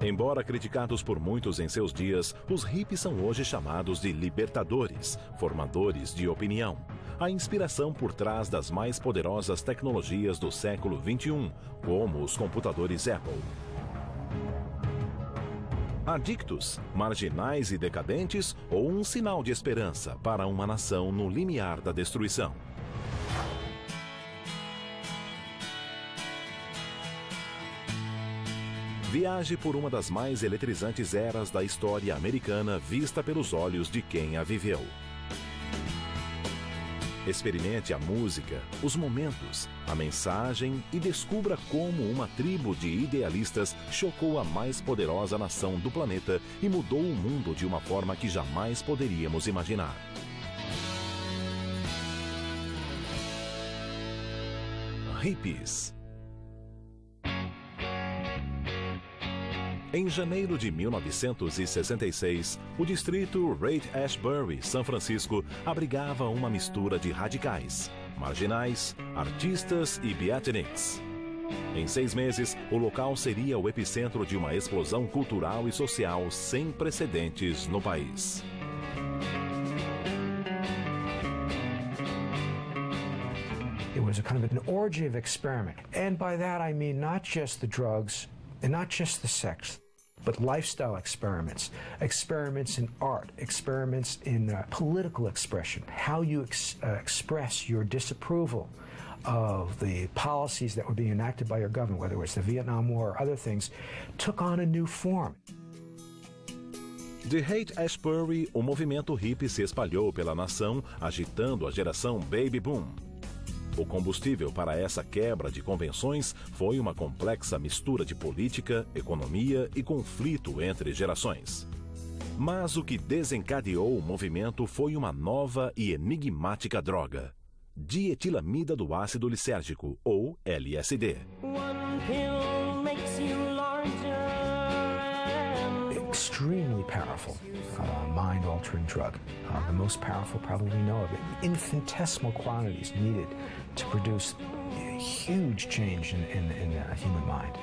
Embora criticados por muitos em seus dias, os hippies são hoje chamados de libertadores, formadores de opinião. A inspiração por trás das mais poderosas tecnologias do século XXI, como os computadores Apple. Adictos, marginais e decadentes ou um sinal de esperança para uma nação no limiar da destruição? Viaje por uma das mais eletrizantes eras da história americana vista pelos olhos de quem a viveu. Experimente a música, os momentos, a mensagem e descubra como uma tribo de idealistas chocou a mais poderosa nação do planeta e mudou o mundo de uma forma que jamais poderíamos imaginar. Hippies. Em janeiro de 1966, o distrito Haight-Ashbury, São Francisco, abrigava uma mistura de radicais, marginais, artistas e beatniks. Em 6 meses, o local seria o epicentro de uma explosão cultural e social sem precedentes no país. It was a kind of an orgy of experiment. And by that I mean not just the drugs, and not just the sex, but lifestyle experiments, experiments in art, experiments in political expression, how you express your disapproval of the policies that were being enacted by your government, whether it was the Vietnam War or other things, took on a new form. De Haight-Ashbury, o movimento hippie se espalhou pela nação, agitando a geração Baby Boom. O combustível para essa quebra de convenções foi uma complexa mistura de política, economia e conflito entre gerações. Mas o que desencadeou o movimento foi uma nova e enigmática droga: dietilamida do ácido lisérgico, ou LSD. Extremely powerful, mind-altering drug. The most powerful probably we know of it. Infinitesimal quantities needed to produce a huge change in the human mind.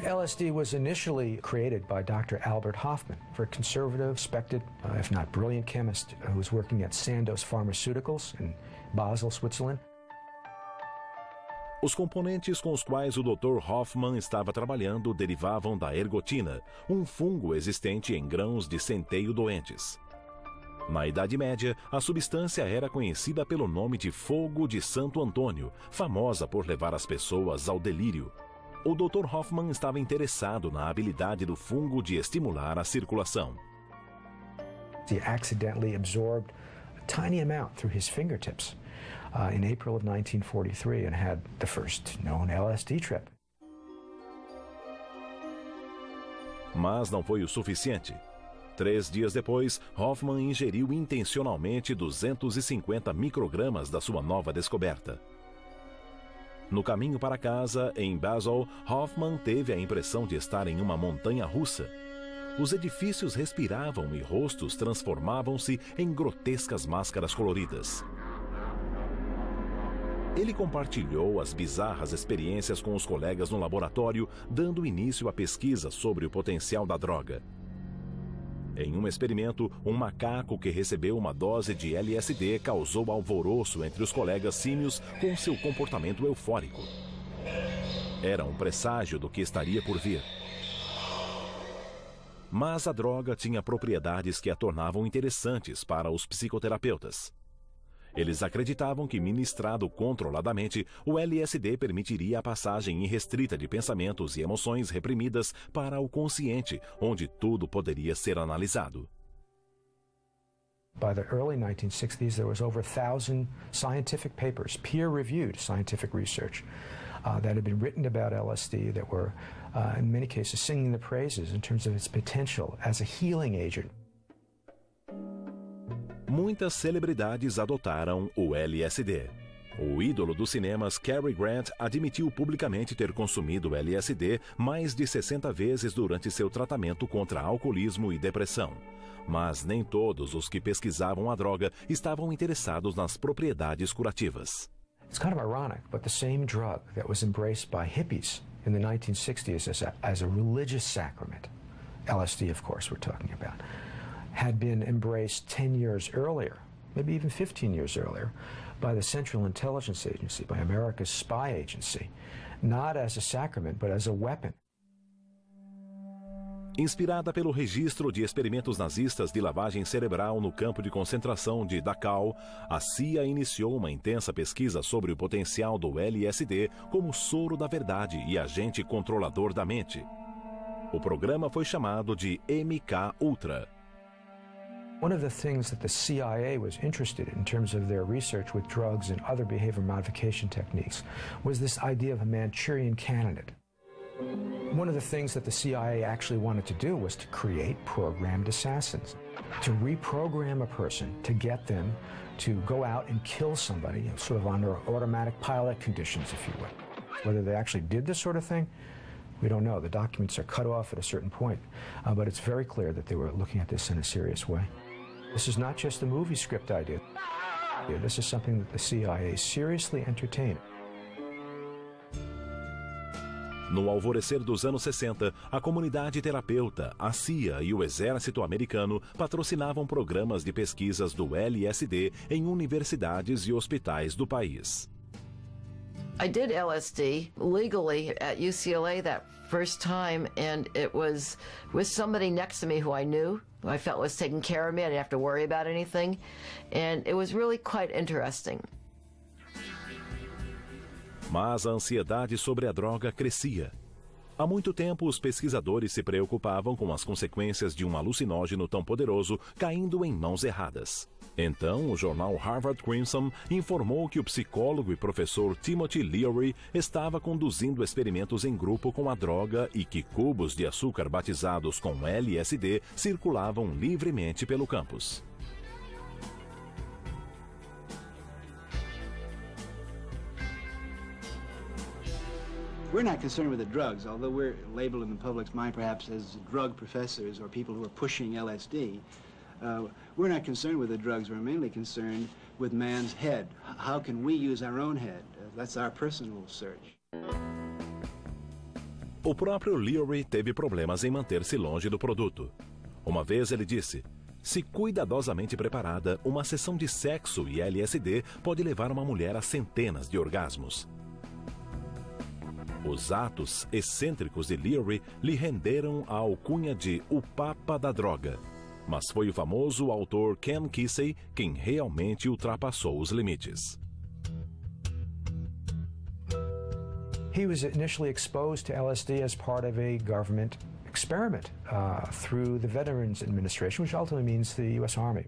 LSD was initially created by Dr. Albert Hofmann, a conservative, respected, if not brilliant chemist who was working at Sandoz Pharmaceuticals in Basel, Switzerland. Os componentes com os quais o Dr. Hofmann estava trabalhando derivavam da ergotina, um fungo existente em grãos de centeio doentes. Na Idade Média, a substância era conhecida pelo nome de fogo de Santo Antônio, famosa por levar as pessoas ao delírio. O Dr. Hofmann estava interessado na habilidade do fungo de estimular a circulação. He accidentally absorbed a tiny amount through his fingertips. In April of 1943 and had the first known LSD trip. Mas não foi o suficiente. 3 dias depois, Hofmann ingeriu intencionalmente 250 microgramas da sua nova descoberta. No caminho para casa, em Basel, Hofmann teve a impressão de estar em uma montanha russa. Os edifícios respiravam e rostos transformavam-se em grotescas máscaras coloridas. Ele compartilhou as bizarras experiências com os colegas no laboratório, dando início à pesquisa sobre o potencial da droga. Em um experimento, um macaco que recebeu uma dose de LSD causou alvoroço entre os colegas símios com seu comportamento eufórico. Era um presságio do que estaria por vir. Mas a droga tinha propriedades que a tornavam interessantes para os psicoterapeutas. Eles acreditavam que, ministrado controladamente, o LSD permitiria a passagem irrestrita de pensamentos e emoções reprimidas para o consciente, onde tudo poderia ser analisado. By the early 1960s, there was over 1,000 scientific papers, peer-reviewed scientific research, that had been written about LSD that were, in many cases, singing the praises in terms of its potential as a healing agent. Muitas celebridades adotaram o LSD. O ídolo dos cinemas Cary Grant admitiu publicamente ter consumido LSD mais de 60 vezes durante seu tratamento contra alcoolismo e depressão. Mas nem todos os que pesquisavam a droga estavam interessados nas propriedades curativas. It's kind of ironic, but the same drug that was embraced by hippies in the 1960s as a religious sacrament, LSD, of course, we're talking about, had been embraced 10 years earlier, maybe even 15 years earlier, by the Central Intelligence Agency, by America's spy agency, not as a sacrament, but as a weapon. Inspirada pelo registro de experimentos nazistas de lavagem cerebral no campo de concentração de Dachau, a CIA iniciou uma intensa pesquisa sobre o potencial do LSD como soro da verdade e agente controlador da mente. O programa foi chamado de MK-Ultra. One of the things that the CIA was interested in terms of their research with drugs and other behavior modification techniques was this idea of a Manchurian candidate. One of the things that the CIA actually wanted to do was to create programmed assassins, to reprogram a person to get them to go out and kill somebody, sort of under automatic pilot conditions, if you will. Whether they actually did this sort of thing, we don't know. The documents are cut off at a certain point, but it's very clear that they were looking at this in a serious way. This is not just a movie script idea. This is something that the CIA seriously entertained. No alvorecer dos anos 60, a comunidade terapeuta, a CIA e o exército americano patrocinavam programas de pesquisas do LSD em universidades e hospitais do país. I did LSD legally at UCLA that first time, and it was with somebody next to me who I knew, who I felt was taking care of me. I didn't have to worry about anything, and it was really quite interesting. Mas a ansiedade sobre a droga crescia. Há muito tempo, os pesquisadores se preocupavam com as consequências de um alucinógeno tão poderoso caindo em mãos erradas. Então, o jornal Harvard Crimson informou que o psicólogo e professor Timothy Leary estava conduzindo experimentos em grupo com a droga e que cubos de açúcar batizados com LSD circulavam livremente pelo campus. We're not concerned with the drugs, although we're labeled in the public's mind perhaps as drug professors or people who are pushing LSD. We're not concerned with the drugs. We're mainly concerned with man's head. How can we use our own head? That's our personal search. O próprio Leary teve problemas em manter-se longe do produto. Uma vez ele disse: se cuidadosamente preparada, uma sessão de sexo e LSD pode levar uma mulher a centenas de orgasmos. Os atos excêntricos de Leary lhe renderam a alcunha de o Papa da Droga. Mas foi o famoso autor Ken Kesey quem realmente ultrapassou os limites. He was initially exposed to LSD as part of a government experiment through the Veterans Administration, which ultimately means the U.S. Army.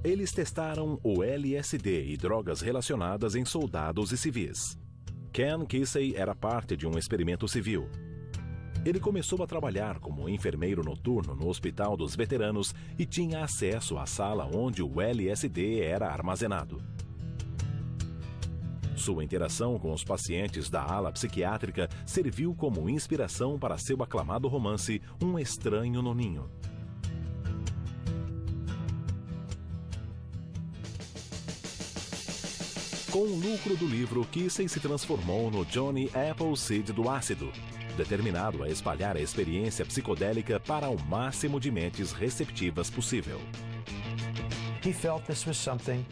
Eles testaram o LSD e drogas relacionadas em soldados e civis. Ken Kesey era parte de um experimento civil. Ele começou a trabalhar como enfermeiro noturno no Hospital dos Veteranos e tinha acesso à sala onde o LSD era armazenado. Sua interação com os pacientes da ala psiquiátrica serviu como inspiração para seu aclamado romance Um Estranho no Ninho. Com o lucro do livro, Kesey se transformou no Johnny Appleseed do ácido, determinado a espalhar a experiência psicodélica para o máximo de mentes receptivas possível. He felt this was something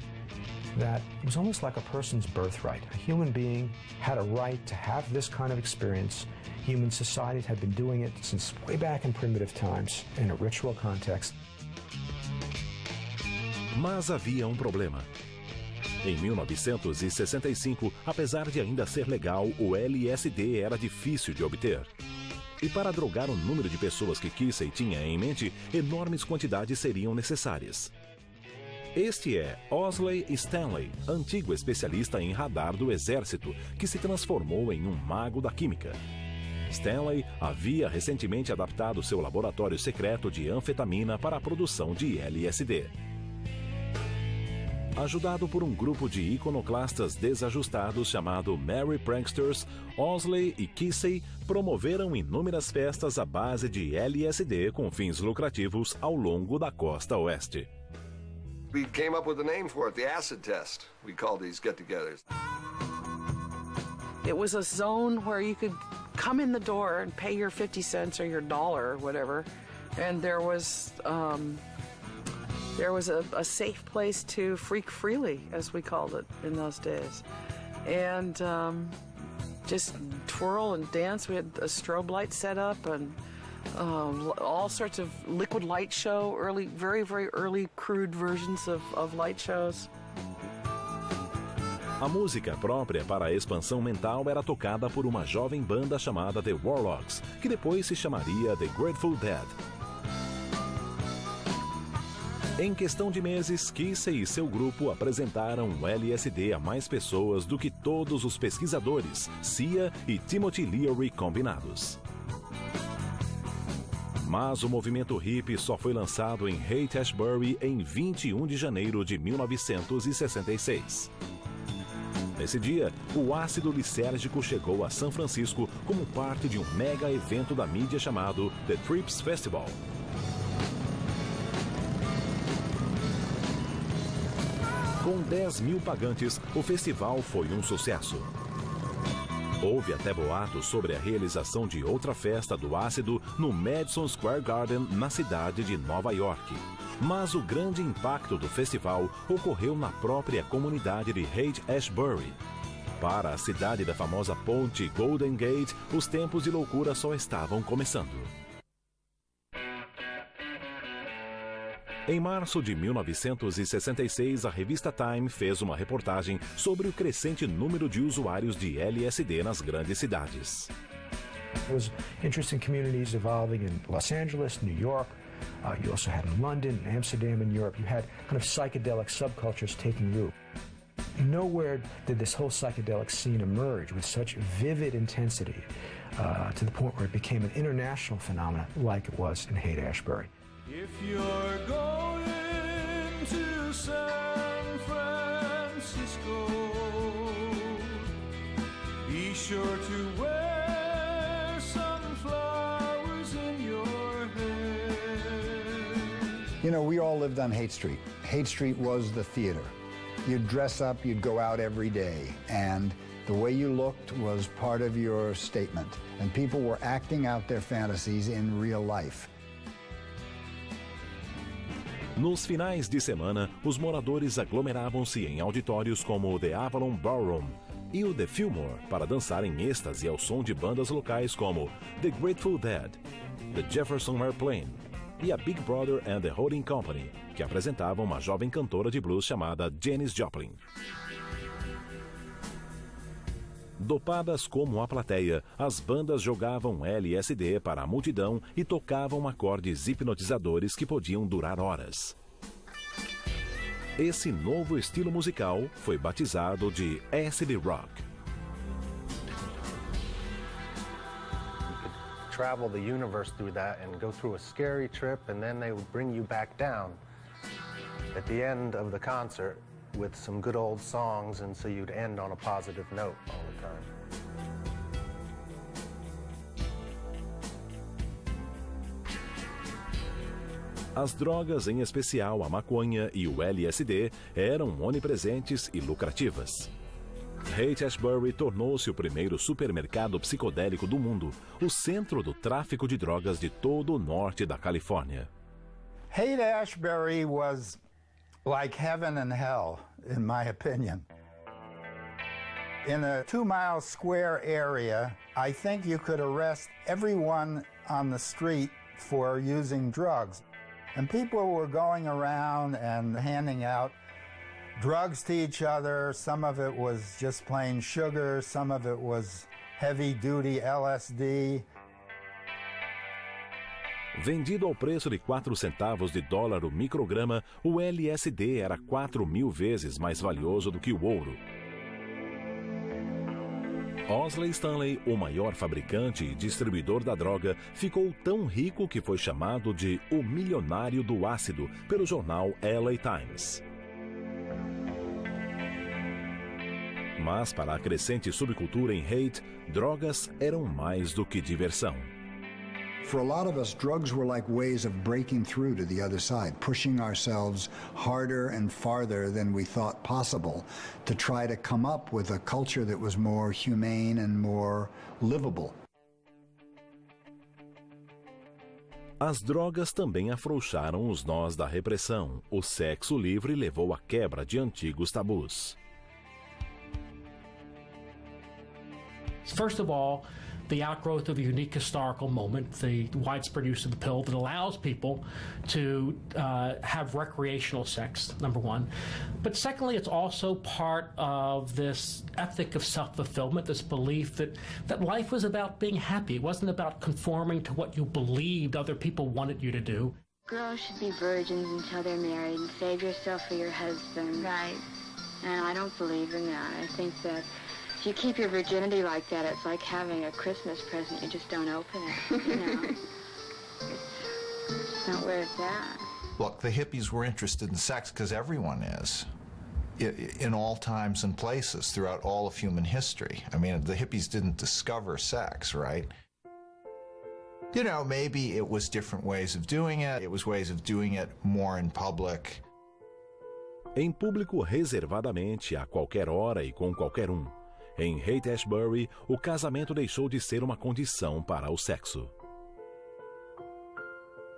that was almost like a person's birthright. A human being had a right to have this kind of experience. Human societies had been doing it since way back in primitive times in a ritual context. Mas havia um problema. Em 1965, apesar de ainda ser legal, o LSD era difícil de obter. E para drogar o número de pessoas que Kesey tinha em mente, enormes quantidades seriam necessárias. Este é Owsley Stanley, antigo especialista em radar do exército, que se transformou em um mago da química. Stanley havia recentemente adaptado seu laboratório secreto de anfetamina para a produção de LSD. Ajudado por um grupo de iconoclastas desajustados chamado Merry Pranksters, Owsley e Kesey promoveram inúmeras festas à base de LSD com fins lucrativos ao longo da costa oeste. We came up with a name for it, the acid test. We called these get-togethers. It was a zone where you could come in the door and pay your 50 cents or your dollar or whatever, and there was a safe place to freak freely, as we called it in those days, and just twirl and dance. We had a strobe light set up and all sorts of liquid light show, very, very early crude versions of light shows. A música própria para a expansão mental era tocada por uma jovem banda chamada The Warlocks, que depois se chamaria The Grateful Dead. Em questão de meses, Keesey e seu grupo apresentaram o LSD a mais pessoas do que todos os pesquisadores, Sia e Timothy Leary combinados. Mas o movimento hippie só foi lançado em Haight-Ashbury em 21 de janeiro de 1966. Nesse dia, o ácido lisérgico chegou a São Francisco como parte de um mega evento da mídia chamado The Trips Festival. Com 10 mil pagantes, o festival foi um sucesso. Houve até boatos sobre a realização de outra festa do ácido no Madison Square Garden, na cidade de Nova York. Mas o grande impacto do festival ocorreu na própria comunidade de Haight-Ashbury. Para a cidade da famosa ponte Golden Gate, os tempos de loucura só estavam começando. Em março de 1966, a revista Time fez uma reportagem sobre o crescente número de usuários de LSD nas grandes cidades. There was interesting communities evolving in Los Angeles, New York. You also had in London, Amsterdam, and Europe. You had kind of psychedelic subcultures taking root. Nowhere did this whole psychedelic scene emerge with such vivid intensity to the point where it became an international phenomenon like it was in Haight-Ashbury. If you're going to San Francisco, be sure to wear sunflowers in your hair. You know, we all lived on Haight Street. Haight Street was the theater. You'd dress up, you'd go out every day, and the way you looked was part of your statement. And people were acting out their fantasies in real life. Nos finais de semana, os moradores aglomeravam-se em auditórios como o The Avalon Ballroom e o The Fillmore para dançar em êxtase ao som de bandas locais como The Grateful Dead, The Jefferson Airplane e a Big Brother and the Holding Company, que apresentavam uma jovem cantora de blues chamada Janis Joplin. Dopadas como a plateia, as bandas jogavam LSD para a multidão e tocavam acordes hipnotizadores que podiam durar horas. Esse novo estilo musical foi batizado de acid rock. Travel the universe through that and go through a scary trip, and then they would bring you back down at the end of the concert with some good old songs, and so you'd end on a positive note all the time. As drogas, em especial a maconha e o LSD, eram onipresentes e lucrativas. Haight-Ashbury tornou-se o primeiro supermercado psicodélico do mundo, o centro do tráfico de drogas de todo o norte da Califórnia. Haight-Ashbury was like heaven and hell, in my opinion. In a 2-mile square area, I think you could arrest everyone on the street for using drugs. And people were going around and handing out drugs to each other. Some of it was just plain sugar, some of it was heavy-duty LSD. Vendido ao preço de 4 centavos de dólar o micrograma, o LSD era 4.000 vezes mais valioso do que o ouro. Owsley Stanley, o maior fabricante e distribuidor da droga, ficou tão rico que foi chamado de o milionário do ácido pelo jornal LA Times. Mas para a crescente subcultura em Haight, drogas eram mais do que diversão. For a lot of us, drugs were like ways of breaking through to the other side, pushing ourselves harder and farther than we thought possible to try to come up with a culture that was more humane and more livable. As drogas também afrouxaram os nós da repressão. O sexo livre levou à quebra de antigos tabus. First of all, the outgrowth of a unique historical moment, the widespread use of the pill that allows people to have recreational sex, number one. But secondly, it's also part of this ethic of self-fulfillment, this belief that life was about being happy. It wasn't about conforming to what you believed other people wanted you to do. Girls should be virgins until they're married and save yourself for your husband. Right. And I don't believe in that. I think that if you keep your virginity like that, it's like having a Christmas present. You just don't open it, you know. It's not where it's at. Look, the hippies were interested in sex because everyone is. In all times and places throughout all of human history. I mean, the hippies didn't discover sex, right? You know, maybe it was different ways of doing it. It was ways of doing it more in public. Em público, reservadamente, a qualquer hora e com qualquer um. Em Haight-Ashbury, o casamento deixou de ser uma condição para o sexo.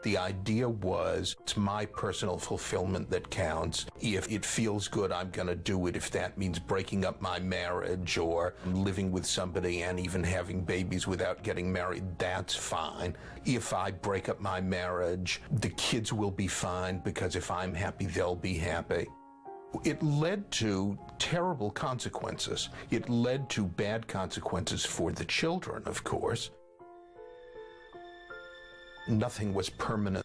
The idea was, it's my personal fulfillment that counts. If it feels good, I'm going to do it. If that means breaking up my marriage or living with somebody and even having babies without getting married, that's fine. If I break up my marriage, the kids will be fine because if I'm happy, they'll be happy. It led to terrible consequences. It led to bad consequences for the children, of course. Nothing was permanent.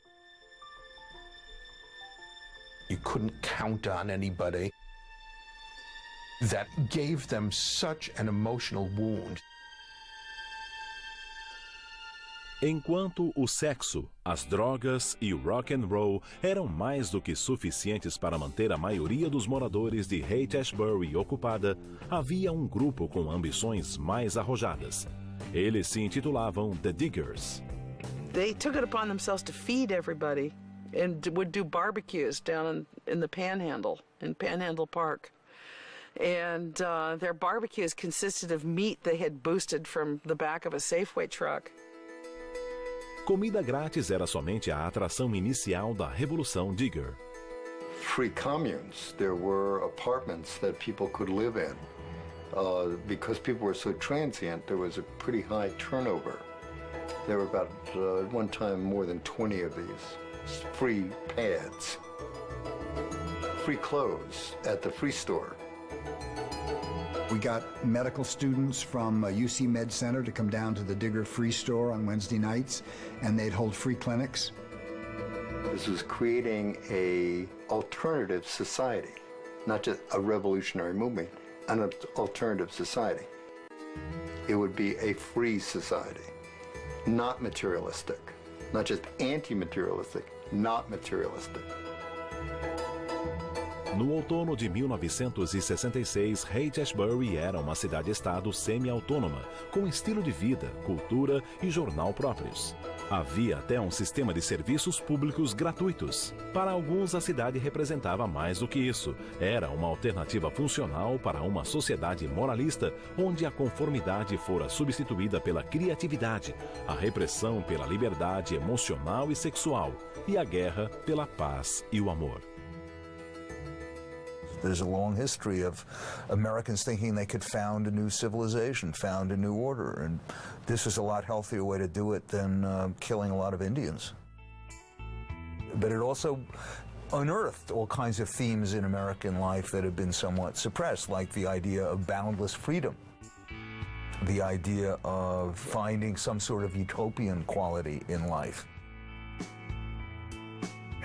You couldn't count on anybody. That gave them such an emotional wound. Enquanto o sexo, as drogas e o rock and roll eram mais do que suficientes para manter a maioria dos moradores de Haight-Ashbury ocupada, havia um grupo com ambições mais arrojadas. Eles se intitulavam The Diggers. They took it upon themselves to feed everybody and would do barbecues down in the Panhandle, in Panhandle Park. And their barbecues consisted of meat they had boosted from the back of a Safeway truck. Comida grátis era somente a atração inicial da Revolução Digger. Free communes. There were apartments that people could live in. Because people were so transient, there was a pretty high turnover. There were about, at one time, more than 20 of these free pads. Free clothes at the free store. We got medical students from UC Med Center to come down to the Digger Free Store on Wednesday nights, and they'd hold free clinics. This was creating an alternative society, not just a revolutionary movement, an alternative society. It would be a free society, not materialistic, not just anti-materialistic, not materialistic. No outono de 1966, Haight-Ashbury era uma cidade-estado semi-autônoma, com estilo de vida, cultura e jornal próprios. Havia até um sistema de serviços públicos gratuitos. Para alguns, a cidade representava mais do que isso. Era uma alternativa funcional para uma sociedade moralista, onde a conformidade fora substituída pela criatividade, a repressão pela liberdade emocional e sexual, e a guerra pela paz e o amor. There's a long history of Americans thinking they could found a new civilization, found a new order, and this is a lot healthier way to do it than killing a lot of Indians. But it also unearthed all kinds of themes in American life that have been somewhat suppressed, like the idea of boundless freedom, the idea of finding some sort of utopian quality in life.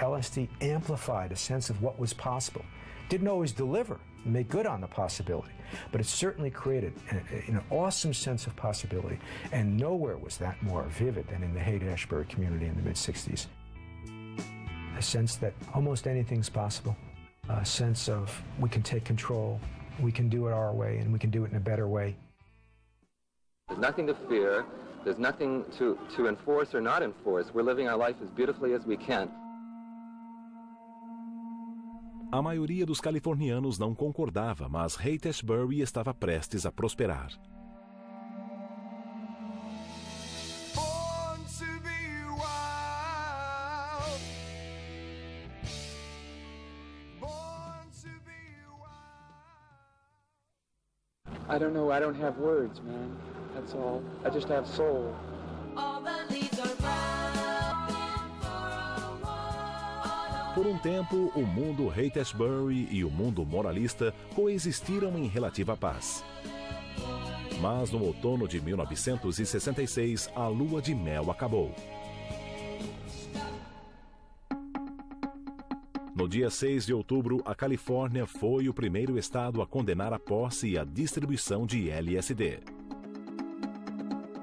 LSD amplified a sense of what was possible. Didn't always deliver, make good on the possibility, but it certainly created an awesome sense of possibility, and nowhere was that more vivid than in the Haight-Ashbury community in the mid-60s. A sense that almost anything's possible, a sense of we can take control, we can do it our way, and we can do it in a better way. There's nothing to fear. There's nothing to enforce or not enforce. We're living our life as beautifully as we can. A maioria dos californianos não concordava, mas Haight-Ashbury estava prestes a prosperar. I don't know, I don't have words, man. That's all. I just have soul. Por um tempo, o mundo Haight-Ashbury e o mundo moralista coexistiram em relativa paz. Mas no outono de 1966, a lua de mel acabou. No dia 6 de outubro, a Califórnia foi o primeiro estado a condenar a posse e a distribuição de LSD.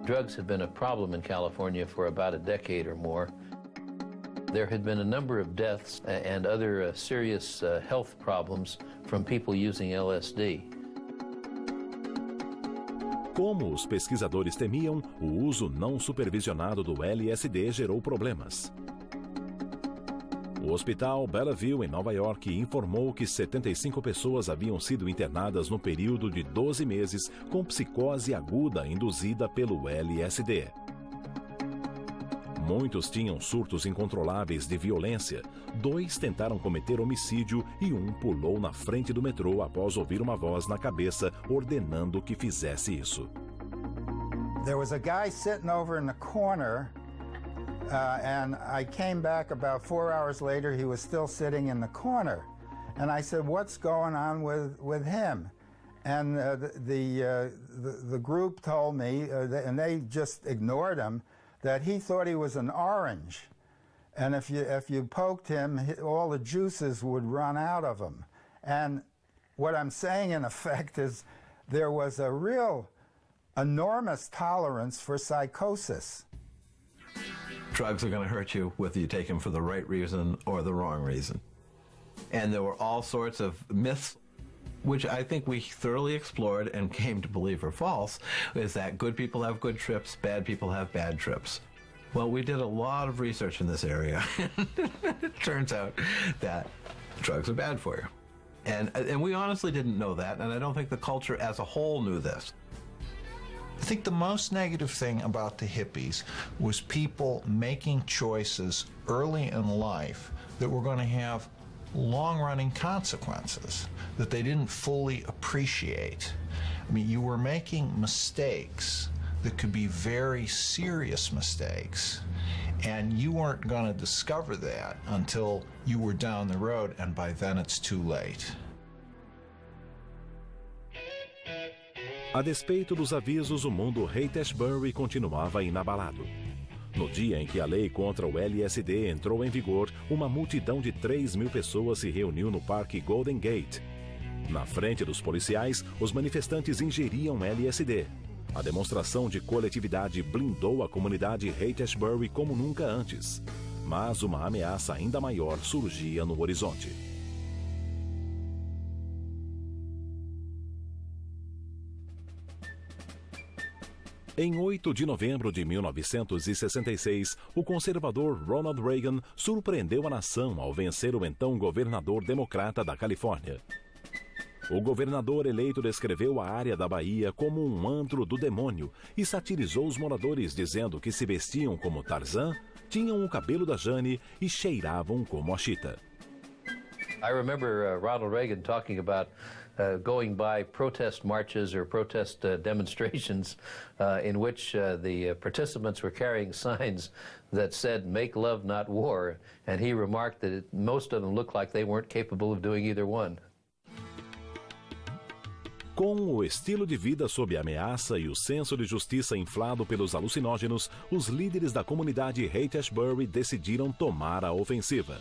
Drugs have been a problem in California for about a decade or more. There had been a number of deaths and other serious health problems from people using LSD. Como os pesquisadores temiam, o uso não supervisionado do LSD gerou problemas. O hospital Bellevue, em Nova York, informou que 75 pessoas haviam sido internadas no período de 12 meses com psicose aguda induzida pelo LSD. Muitos tinham surtos incontroláveis de violência, 2 tentaram cometer homicídio e 1 pulou na frente do metrô após ouvir uma voz na cabeça ordenando que fizesse isso. There was a guy sitting over in the corner. And I came back about 4 hours later. He was still sitting in the corner. And I said, what's going on with him? And the group told me, and they just ignored him, that he thought he was an orange. And if you poked him, all the juices would run out of him. And what I'm saying, in effect, is there was a real enormous tolerance for psychosis. Drugs are going to hurt you whether you take them for the right reason or the wrong reason. And there were all sorts of myths, which I think we thoroughly explored and came to believe are false, is that good people have good trips, bad people have bad trips. Well, we did a lot of research in this area. It turns out that drugs are bad for you. And we honestly didn't know that, and I don't think the culture as a whole knew this. I think the most negative thing about the hippies was people making choices early in life that were going to have long-running consequences that they didn't fully appreciate. I mean, you were making mistakes that could be very serious mistakes, and you weren't going to discover that until you were down the road, and by then it's too late. A despeito dos avisos, o mundo Haight-Ashbury continuava inabalado. No dia em que a lei contra o LSD entrou em vigor, uma multidão de 3.000 pessoas se reuniu no Parque Golden Gate. Na frente dos policiais, os manifestantes ingeriam LSD. A demonstração de coletividade blindou a comunidade Haight-Ashbury como nunca antes. Mas uma ameaça ainda maior surgia no horizonte. Em 8 de novembro de 1966, o conservador Ronald Reagan surpreendeu a nação ao vencer o então governador democrata da Califórnia. O governador eleito descreveu a área da Bahia como um antro do demônio e satirizou os moradores dizendo que se vestiam como Tarzan, tinham o cabelo da Jane e cheiravam como a Chita. I remember Ronald Reagan talking about going by protest marches or protest demonstrations in which the participants were carrying signs that said, "Make love, not war," and he remarked that most of them looked like they weren't capable of doing either one. Com o estilo de vida sob ameaça e o senso de justiça inflado pelos alucinógenos, os líderes da comunidade Haight-Ashbury decidiram tomar a ofensiva.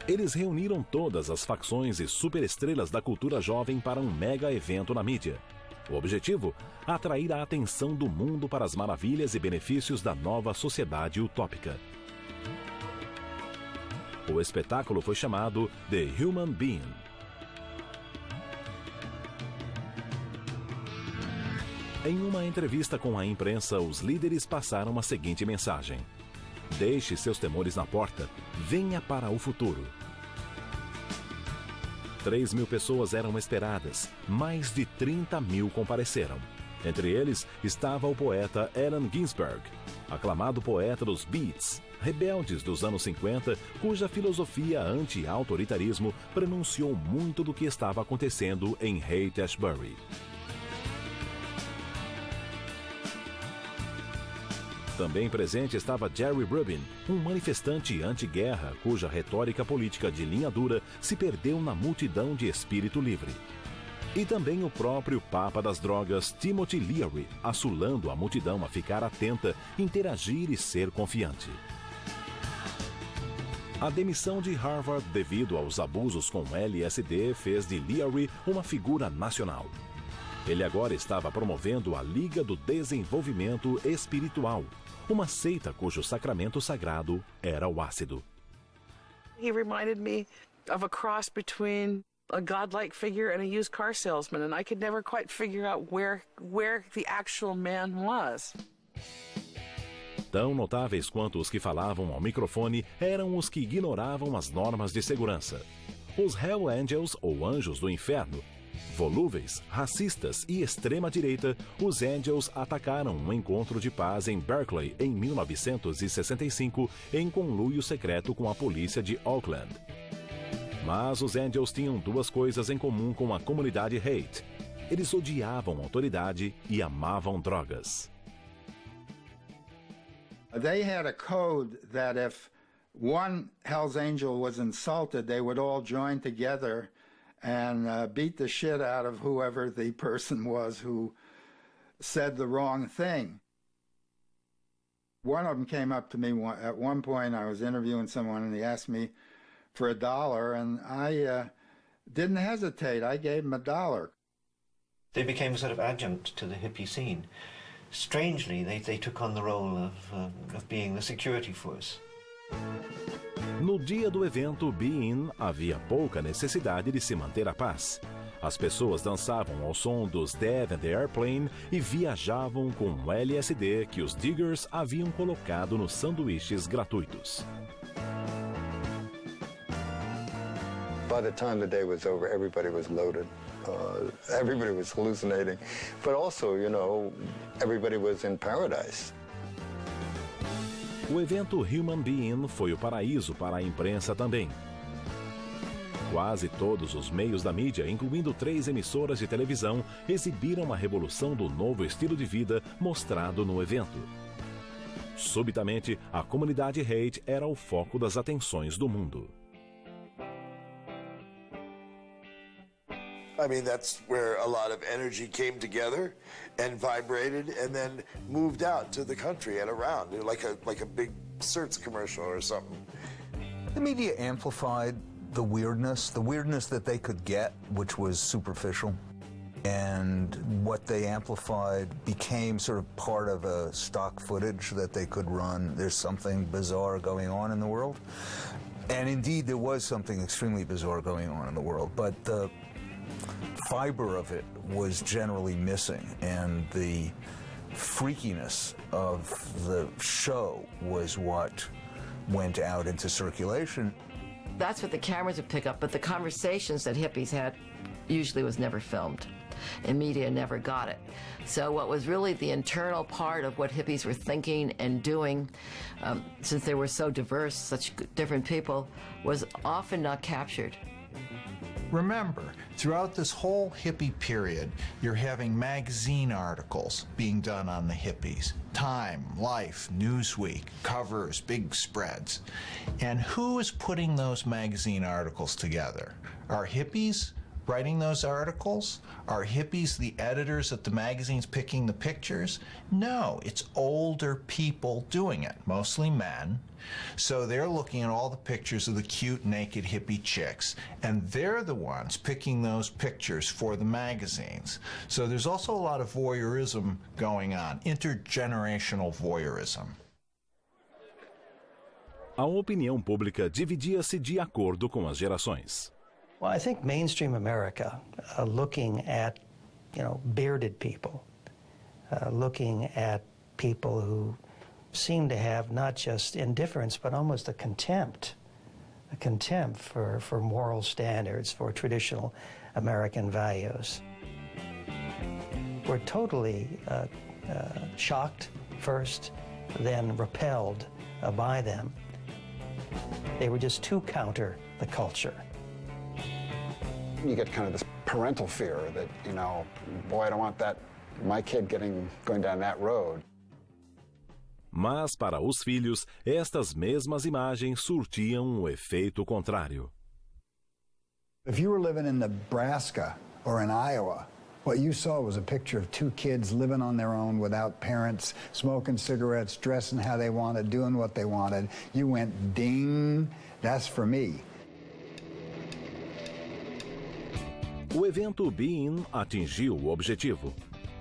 Eles reuniram todas as facções e superestrelas da cultura jovem para um mega evento na mídia. O objetivo? Atrair a atenção do mundo para as maravilhas e benefícios da nova sociedade utópica. O espetáculo foi chamado The Human Being. Em uma entrevista com a imprensa, os líderes passaram a seguinte mensagem: deixe seus temores na porta, venha para o futuro. 3.000 pessoas eram esperadas, mais de 30.000 compareceram. Entre eles estava o poeta Allen Ginsberg, aclamado poeta dos Beats, rebeldes dos anos 50, cuja filosofia anti-autoritarismo pronunciou muito do que estava acontecendo em Haight-Ashbury. Também presente estava Jerry Rubin, um manifestante anti-guerra cuja retórica política de linha dura se perdeu na multidão de espírito livre. E também o próprio Papa das Drogas, Timothy Leary, assulando a multidão a ficar atenta, interagir e ser confiante. A demissão de Harvard devido aos abusos com LSD fez de Leary uma figura nacional. Ele agora estava promovendo a Liga do Desenvolvimento Espiritual, uma seita cujo sacramento sagrado era o ácido. He reminded me of a cross between a godlike figure and a used car salesman, and I could never quite figure out where the actual man was. Tão notáveis quanto os que falavam ao microfone eram os que ignoravam as normas de segurança. Os Hell Angels, ou Anjos do Inferno, volúveis, racistas e extrema-direita, os Angels atacaram um encontro de paz em Berkeley em 1965 em conluio secreto com a polícia de Oakland. Mas os Angels tinham duas coisas em comum com a comunidade Haight. Eles odiavam a autoridade e amavam drogas. They had a code that if one Hell's Angel was insulted, they would all join together and beat the shit out of whoever the person was who said the wrong thing. One of them came up to me at one point. I was interviewing someone and he asked me for $1, and I didn't hesitate. I gave him $1. They became a sort of adjunct to the hippie scene. Strangely, they took on the role of being the security force. No dia do evento Be-In, havia pouca necessidade de se manter a paz. As pessoas dançavam ao som dos Dead and the Airplane e viajavam com o LSD que os Diggers haviam colocado nos sanduíches gratuitos. By the time the day was over, everybody was loaded. Everybody was hallucinating. But also, you know, everybody was in paradise. O evento Human Be-In foi o paraíso para a imprensa também. Quase todos os meios da mídia, incluindo 3 emissoras de televisão, exibiram a revolução do novo estilo de vida mostrado no evento. Subitamente, a comunidade Haight era o foco das atenções do mundo. I mean, that's where a lot of energy came together and vibrated and then moved out to the country and around, like a big Certs commercial or something. The media amplified the weirdness that they could get, which was superficial. And what they amplified became sort of part of a stock footage that they could run. There's something bizarre going on in the world. And indeed, there was something extremely bizarre going on in the world. But the fiber of it was generally missing, and the freakiness of the show was what went out into circulation. That's what the cameras would pick up, but the conversations that hippies had usually was never filmed, and media never got it. So what was really the internal part of what hippies were thinking and doing, since they were so diverse, such different people, was often not captured. Remember, throughout this whole hippie period, you're having magazine articles being done on the hippies. Time, Life, Newsweek, covers, big spreads. And who is putting those magazine articles together? Are hippies writing those articles? Are hippies the editors at the magazines picking the pictures? No, it's older people doing it, mostly men. So they're looking at all the pictures of the cute, naked hippie chicks, and they're the ones picking those pictures for the magazines. So there's also a lot of voyeurism going on, intergenerational voyeurism. A opinião pública dividia-se de acordo com as gerações. Well, I think mainstream America, looking at, bearded people, looking at people who seem to have not just indifference, but almost a contempt for moral standards, for traditional American values. We're totally shocked first, then repelled by them. They were just too counter the culture. You get kind of this parental fear that, you know, boy, I don't want my kid going down that road. Mas para os filhos, estas mesmas imagens surtiam um efeito contrário. If you were living in Nebraska or in Iowa, what you saw was a picture of two kids living on their own without parents, smoking cigarettes, dressing how they wanted, doing what they wanted. You went, ding, that's for me. O evento Be In atingiu o objetivo.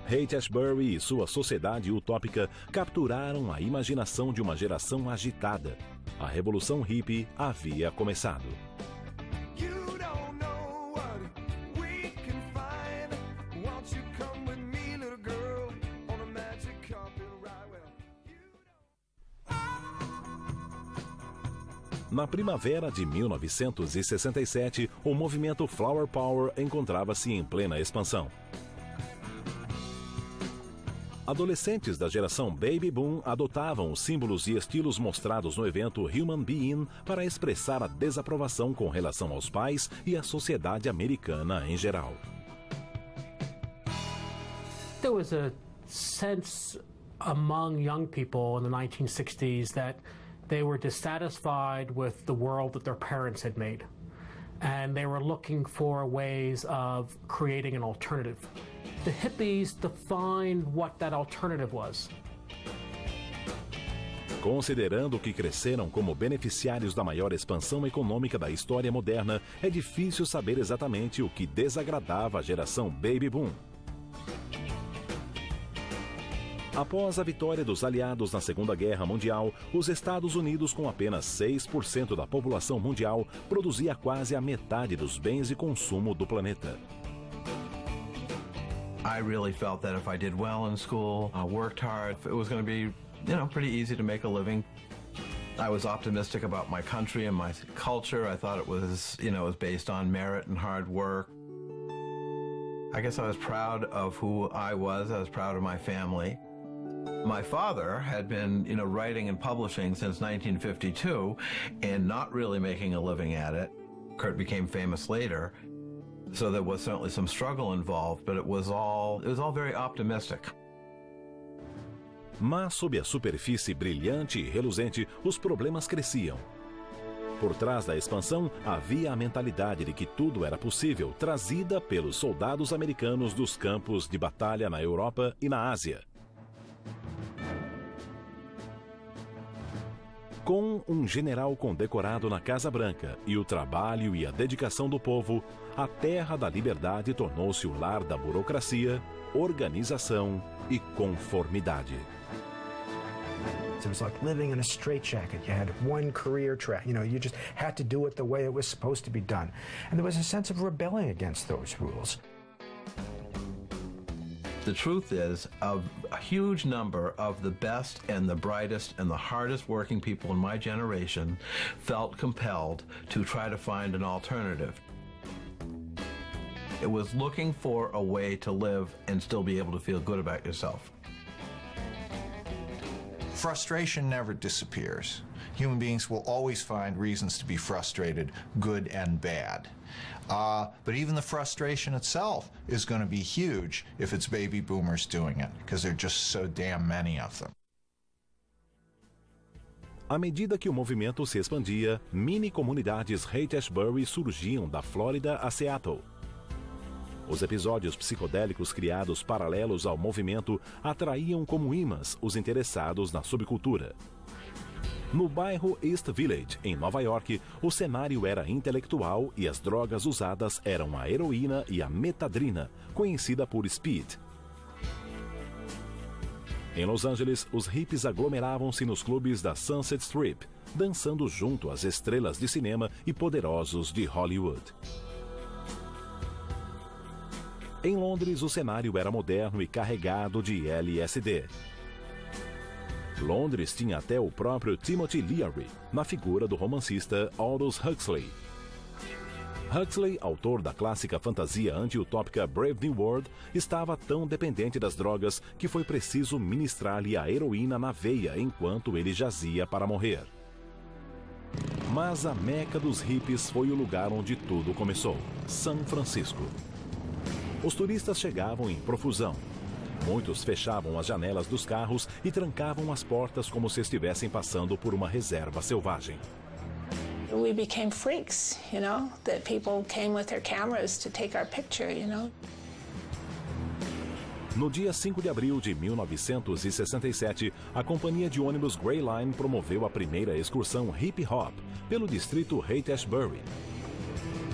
Haight-Ashbury e sua sociedade utópica capturaram a imaginação de uma geração agitada. A revolução hippie havia começado. Na primavera de 1967, o movimento Flower Power encontrava-se em plena expansão. Adolescentes da geração Baby Boom adotavam os símbolos e estilos mostrados no evento Human Be-In para expressar a desaprovação com relação aos pais e à sociedade americana em geral. There was a sense among young people in the 1960s that they were dissatisfied with the world that their parents had made, and they were looking for ways of creating an alternative. The hippies defined what that alternative was. Considerando que cresceram como beneficiários da maior expansão econômica da história moderna, é difícil saber exatamente o que desagradava a geração Baby Boom. Após a vitória dos aliados na Segunda Guerra Mundial, os Estados Unidos, com apenas 6% da população mundial, produzia quase a metade dos bens de consumo do planeta. I really felt that if I did well in school, worked hard, it was going to be, pretty easy to make a living. I was optimistic about my country and my culture. I thought it was, it was based on merit and hard work. I guess I was proud of who I was. I was proud of my family. My father had been, writing and publishing since 1952 and not really making a living at it. Kurt became famous later, so there was certainly some struggle involved, but it was all very optimistic. Mas sob a superfície brilhante e reluzente, os problemas cresciam. Por trás da expansão, havia a mentalidade de que tudo era possível, trazida pelos soldados americanos dos campos de batalha na Europa e na Ásia. Com um general condecorado na Casa Branca e o trabalho e a dedicação do povo, a Terra da Liberdade tornou-se o lar da burocracia, organização e conformidade. It was like living in a straitjacket. You had one career track. You just had to do it the way it was supposed to be done. And there was a sense of rebelling against those rules. The truth is, a huge number of the best and the brightest and the hardest working people in my generation felt compelled to try to find an alternative. It was looking for a way to live and still be able to feel good about yourself. Frustration never disappears. Human beings will always find reasons to be frustrated, good and bad. But even the frustration itself is going to be huge if it's baby boomers doing it, because there are just so damn many of them. À medida que o movimento se expandia, mini-comunidades Haight-Ashbury surgiam da Flórida a Seattle. Os episódios psicodélicos criados paralelos ao movimento atraíam como imãs os interessados na subcultura. No bairro East Village, em Nova York, o cenário era intelectual e as drogas usadas eram a heroína e a metadrina, conhecida por speed. Em Los Angeles, os hippies aglomeravam-se nos clubes da Sunset Strip, dançando junto às estrelas de cinema e poderosos de Hollywood. Em Londres, o cenário era moderno e carregado de LSD. Londres tinha até o próprio Timothy Leary, na figura do romancista Aldous Huxley. Huxley, autor da clássica fantasia anti-utópica Brave New World, estava tão dependente das drogas que foi preciso ministrar-lhe a heroína na veia enquanto ele jazia para morrer. Mas a meca dos hippies foi o lugar onde tudo começou, São Francisco. Os turistas chegavam em profusão. Muitos fechavam as janelas dos carros e trancavam as portas como se estivessem passando por uma reserva selvagem. We became freaks, you know, that people came with their cameras to take our picture, you know. No dia 5 de abril de 1967, a companhia de ônibus Grey Line promoveu a primeira excursão hip-hop pelo distrito Haight-Ashbury.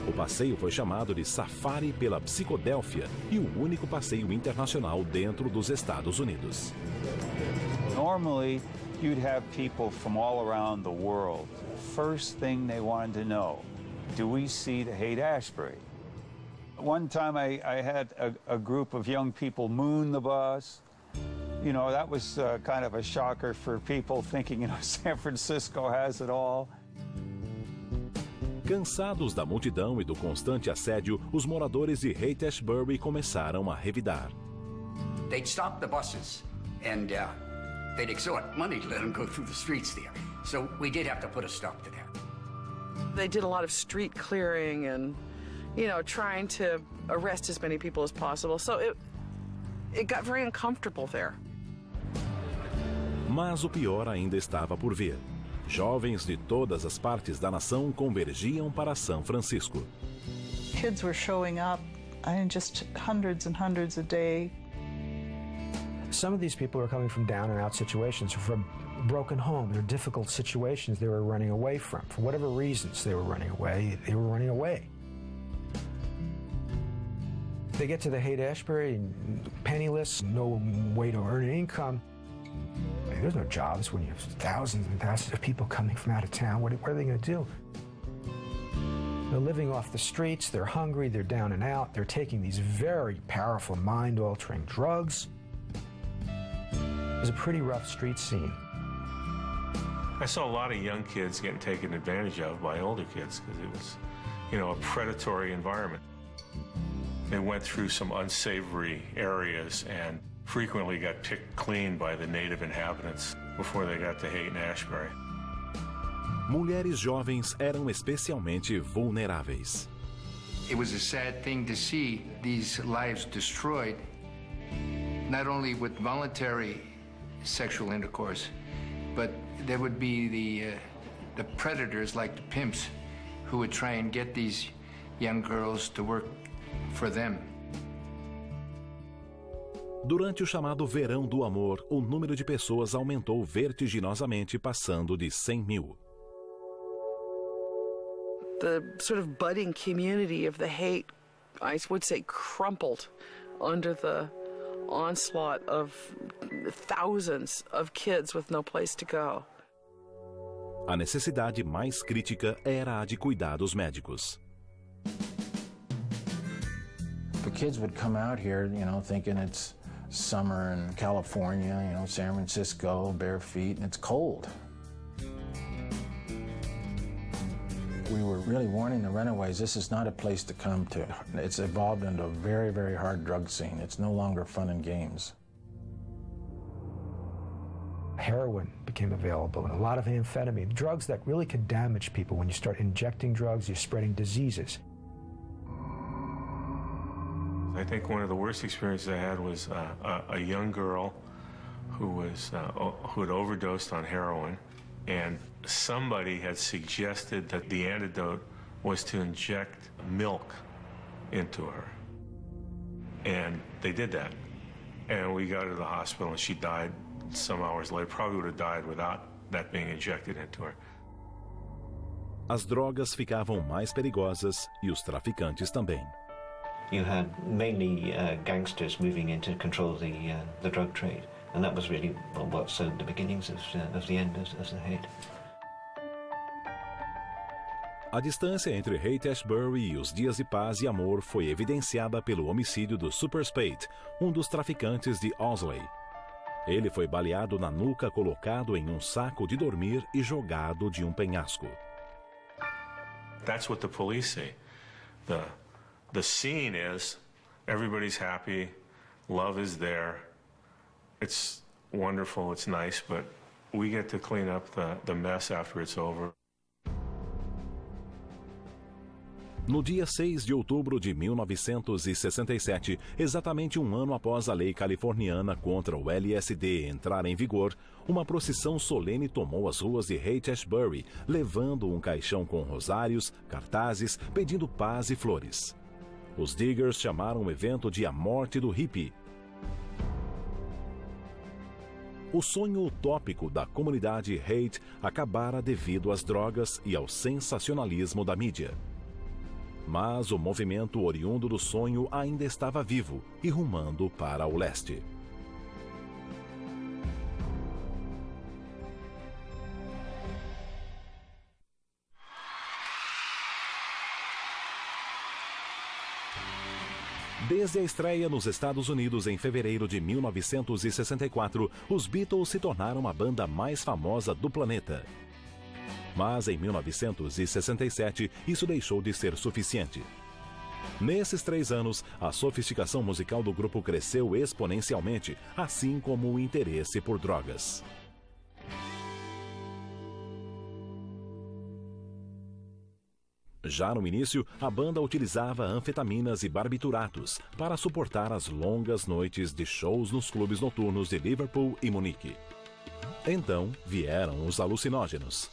O passeio foi chamado de Safari pela Psicodélfia e o único passeio internacional dentro dos Estados Unidos. Normally, you'd have people from all around the world. First thing they wanted to know, do we see the Haight-Ashbury? One time I had a group of young people moon the bus. You know, that was kind of a shocker for people thinking, you know, San Francisco has it all. Cansados da multidão e do constante assédio, os moradores de Haight-Ashbury começaram a revidar. They'd stop the buses and they'd extort money to let them go through the streets there. So we did have to put a stop to that. They did a lot of street clearing and, you know, trying to arrest as many people as possible. So it got very uncomfortable there. Mas o pior ainda estava por vir. Jovens de todas as partes da nação convergiam para São Francisco. Kids were showing up, just hundreds and hundreds a day. Some of these people are coming from down and out situations, from broken home. They're difficult situations they were running away from. For whatever reasons they were running away, They get to the Haight-Ashbury, penniless, no way to earn an income. There's no jobs when you have thousands and thousands of people coming from out of town. What are they going to do? They're living off the streets, they're hungry, they're down and out, they're taking these very powerful mind-altering drugs. It was a pretty rough street scene. I saw a lot of young kids getting taken advantage of by older kids because it was, you know, a predatory environment. They went through some unsavory areas and frequently got picked clean by the native inhabitants before they got to Haight-Ashbury. Mulheres jovens eram especialmente vulneráveis. It was a sad thing to see these lives destroyed, not only with voluntary sexual intercourse, but there would be the predators like the pimps who would try and get these young girls to work for them. Durante o chamado Verão do Amor, o número de pessoas aumentou vertiginosamente, passando de 100 mil. The sort of budding community of the Haight, I would say, crumpled under the onslaught of thousands of kids with no place to go. A necessidade mais crítica era a de cuidados médicos. The kids would come out here, you know, thinking it's summer in California, you know, San Francisco, bare feet, and it's cold. We were really warning the runaways, this is not a place to come to. It's evolved into a very, very hard drug scene. It's no longer fun and games. Heroin became available and a lot of amphetamine, drugs that really could damage people. When you start injecting drugs, you're spreading diseases. I think one of the worst experiences I had was a young girl who had overdosed on heroin, and somebody had suggested that the antidote was to inject milk into her. And they did that. And we got her to the hospital, and she died some hours later. Probably would have died without that being injected into her. As drogas ficavam mais perigosas e os traficantes também. You had mainly gangsters moving in to control the drug trade, and that was really what sowed the beginnings of the end of the Haight. A distância entre Haight-Ashbury e os dias de paz e amor foi evidenciada pelo homicídio do Super Spade, um dos traficantes de Owsley. Ele foi baleado na nuca, colocado em um saco de dormir e jogado de um penhasco. That's what the police say. The scene is everybody's happy, love is there, it's wonderful, it's nice, but we get to clean up the mess after it's over. No dia 6 de outubro de 1967, exatamente um ano após a lei californiana contra o LSD entrar em vigor, uma procissão solene tomou as ruas de Haight-Ashbury, levando um caixão com rosários, cartazes, pedindo paz e flores. Os Diggers chamaram o evento de A Morte do Hippie. O sonho utópico da comunidade Haight acabara devido às drogas e ao sensacionalismo da mídia. Mas o movimento oriundo do sonho ainda estava vivo e rumando para o leste. Desde a estreia nos Estados Unidos em fevereiro de 1964, os Beatles se tornaram a banda mais famosa do planeta. Mas em 1967, isso deixou de ser suficiente. Nesses 3 anos, a sofisticação musical do grupo cresceu exponencialmente, assim como o interesse por drogas. Já no início, a banda utilizava anfetaminas e barbituratos para suportar as longas noites de shows nos clubes noturnos de Liverpool e Munique. Então vieram os alucinógenos.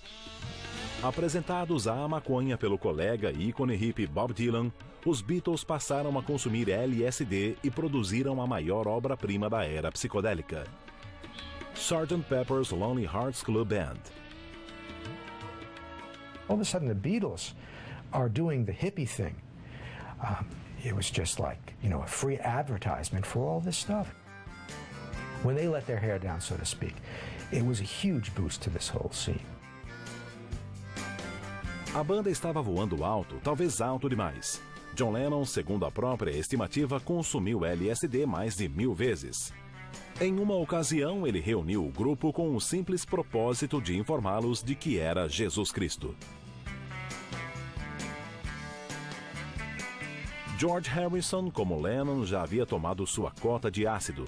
Apresentados à maconha pelo colega e ícone hippie Bob Dylan, os Beatles passaram a consumir LSD e produziram a maior obra-prima da era psicodélica, Sgt. Pepper's Lonely Hearts Club Band. All of a sudden the Beatles are doing the hippie thing. It was just like, you know, a free advertisement for all this stuff. When they let their hair down, so to speak, it was a huge boost to this whole scene. A banda estava voando alto, talvez alto demais. John Lennon, segundo a própria estimativa, consumiu LSD mais de 1000 vezes. Em uma ocasião, ele reuniu o grupo com o simples propósito de informá-los de que era Jesus Cristo. George Harrison, como Lennon, já havia tomado sua cota de ácido.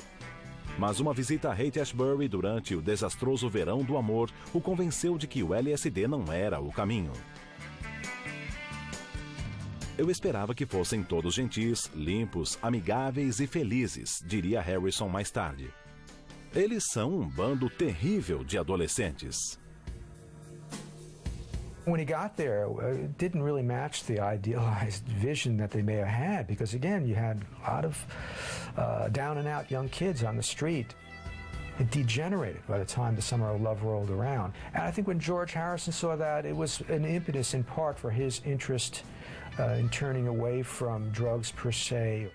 Mas uma visita a Haight-Ashbury durante o desastroso verão do amor o convenceu de que o LSD não era o caminho. Eu esperava que fossem todos gentis, limpos, amigáveis e felizes, diria Harrison mais tarde. Eles são um bando terrível de adolescentes. When he got there, it didn't really match the idealized vision that they may have had, because again, you had a lot of down and out young kids on the street. It degenerated by the time the Summer of Love rolled around. And I think when George Harrison saw that, it was an impetus in part for his interest in turning away from drugs per se.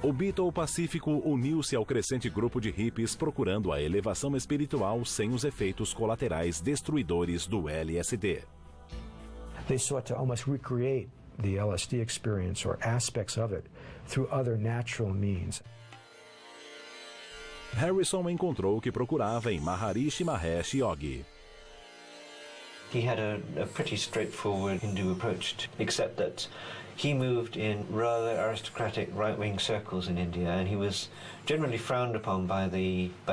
O Beatle Pacífico uniu-se ao crescente grupo de hippies procurando a elevação espiritual sem os efeitos colaterais destruidores do LSD. They sought to almost recreate the LSD experience or aspects of it through other natural means. Harrison encontrou o que procurava em Maharishi Mahesh Yogi. He had a pretty straightforward Hindu approach, except that he moved in rather aristocratic right-wing circles in India, and he was generally frowned upon by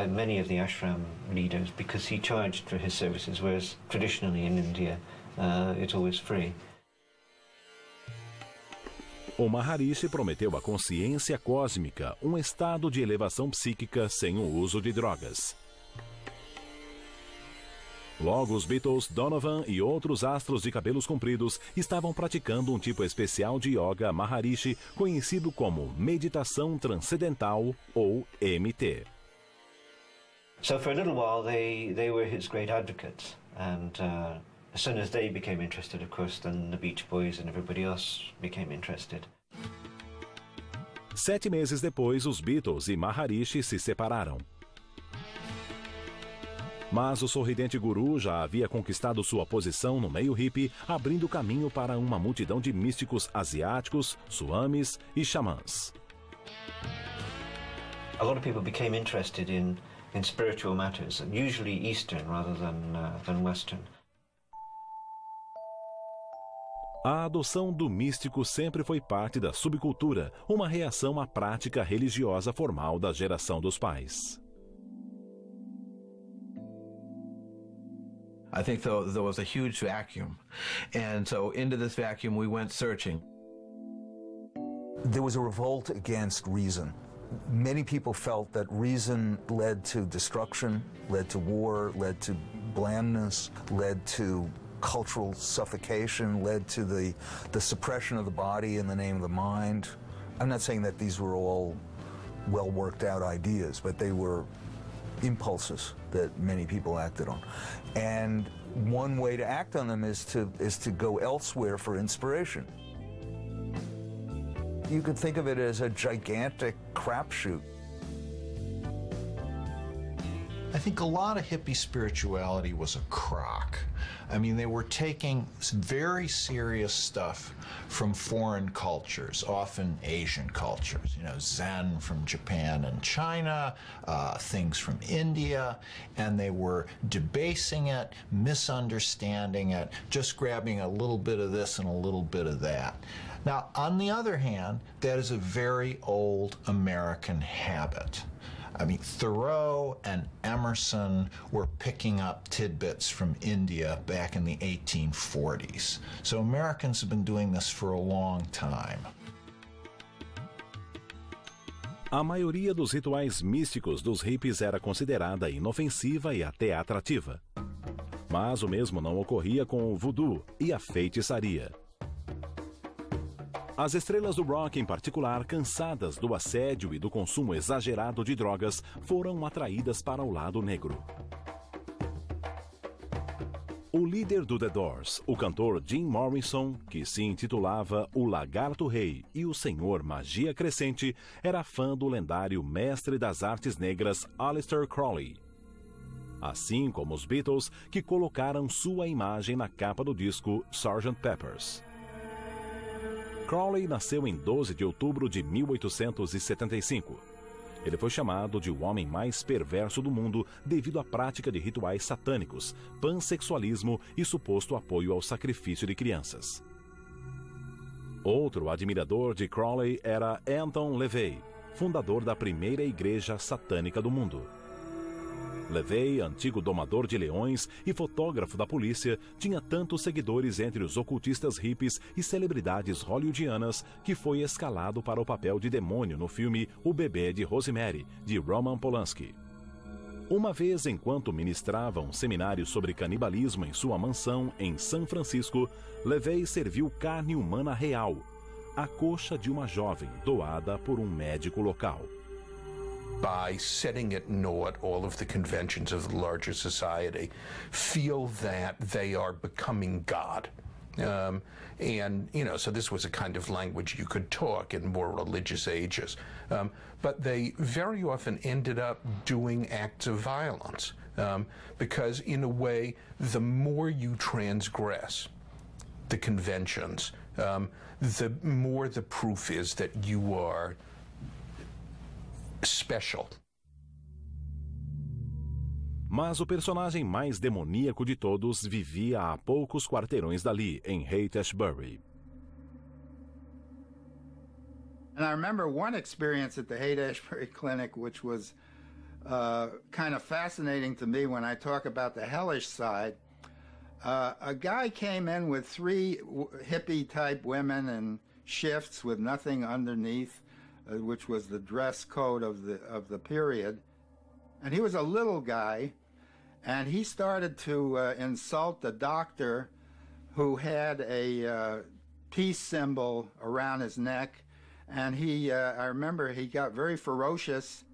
many of the ashram leaders because he charged for his services, whereas traditionally in India it's always free. O Maharishi prometeu a consciência cósmica, um estado de elevação psíquica sem o uso de drogas. Logo, os Beatles, Donovan e outros astros de cabelos compridos estavam praticando um tipo especial de yoga Maharishi, conhecido como meditação transcendental ou MT. So for a little while they were his great advocates, and as soon as they became interested, of course, then the Beach Boys and everybody else became interested. 7 meses depois, os Beatles e Maharishi se separaram. Mas o sorridente guru já havia conquistado sua posição no meio hippie, abrindo caminho para uma multidão de místicos asiáticos, swamis e xamãs. A lot of people became interested in spiritual matters, usually Eastern rather than Western. A adoção do místico sempre foi parte da subcultura, uma reação à prática religiosa formal da geração dos pais. I think there was a huge vacuum, and so into this vacuum we went searching. There was a revolt against reason. Many people felt that reason led to destruction, led to war, led to blandness, led to cultural suffocation, led to the suppression of the body in the name of the mind. I'm not saying that these were all well worked out ideas, but they were impulses that many people acted on. And one way to act on them is to go elsewhere for inspiration. You could think of it as a gigantic crapshoot. I think a lot of hippie spirituality was a crock. I mean, they were taking some very serious stuff from foreign cultures, often Asian cultures, you know, Zen from Japan and China, things from India, and they were debasing it, misunderstanding it, just grabbing a little bit of this and a little bit of that. Now, on the other hand, that is a very old American habit. I mean, Thoreau and Emerson were picking up tidbits from India back in the 1840s. So Americans have been doing this for a long time. A maioria dos rituais místicos dos hippies era considerada inofensiva e até atrativa. Mas o mesmo não ocorria com o voodoo e a feitiçaria. As estrelas do rock, em particular, cansadas do assédio e do consumo exagerado de drogas, foram atraídas para o lado negro. O líder do The Doors, o cantor Jim Morrison, que se intitulava O Lagarto Rei e o Senhor Magia Crescente, era fã do lendário mestre das artes negras Aleister Crowley. Assim como os Beatles, que colocaram sua imagem na capa do disco Sgt. Pepper's. Crowley nasceu em 12 de outubro de 1875. Ele foi chamado de o homem mais perverso do mundo devido à prática de rituais satânicos, pansexualismo e suposto apoio ao sacrifício de crianças. Outro admirador de Crowley era Anton LaVey, fundador da primeira igreja satânica do mundo. LaVey, antigo domador de leões e fotógrafo da polícia, tinha tantos seguidores entre os ocultistas hippies e celebridades hollywoodianas que foi escalado para o papel de demônio no filme O Bebê de Rosemary, de Roman Polanski. Uma vez, enquanto ministrava um seminário sobre canibalismo em sua mansão em São Francisco, LaVey serviu carne humana real, a coxa de uma jovem doada por um médico local. By setting at naught all of the conventions of the larger society, feel that they are becoming God. And, you know, so this was a kind of language you could talk in more religious ages. But they very often ended up doing acts of violence because, in a way, the more you transgress the conventions, the more the proof is that you are special. Mas o personagem mais demoníaco de todos vivia a poucos quarteirões dali, em Haight-Ashbury. And I remember one experience at the Haight-Ashbury Clinic, which was kind of fascinating to me when I talk about the hellish side. A guy came in with 3 hippie-type women in shifts with nothing underneath, which was the dress code of the period. And he was a little guy, and he started to insult the doctor who had a peace symbol around his neck. And he, I remember he got very ferocious,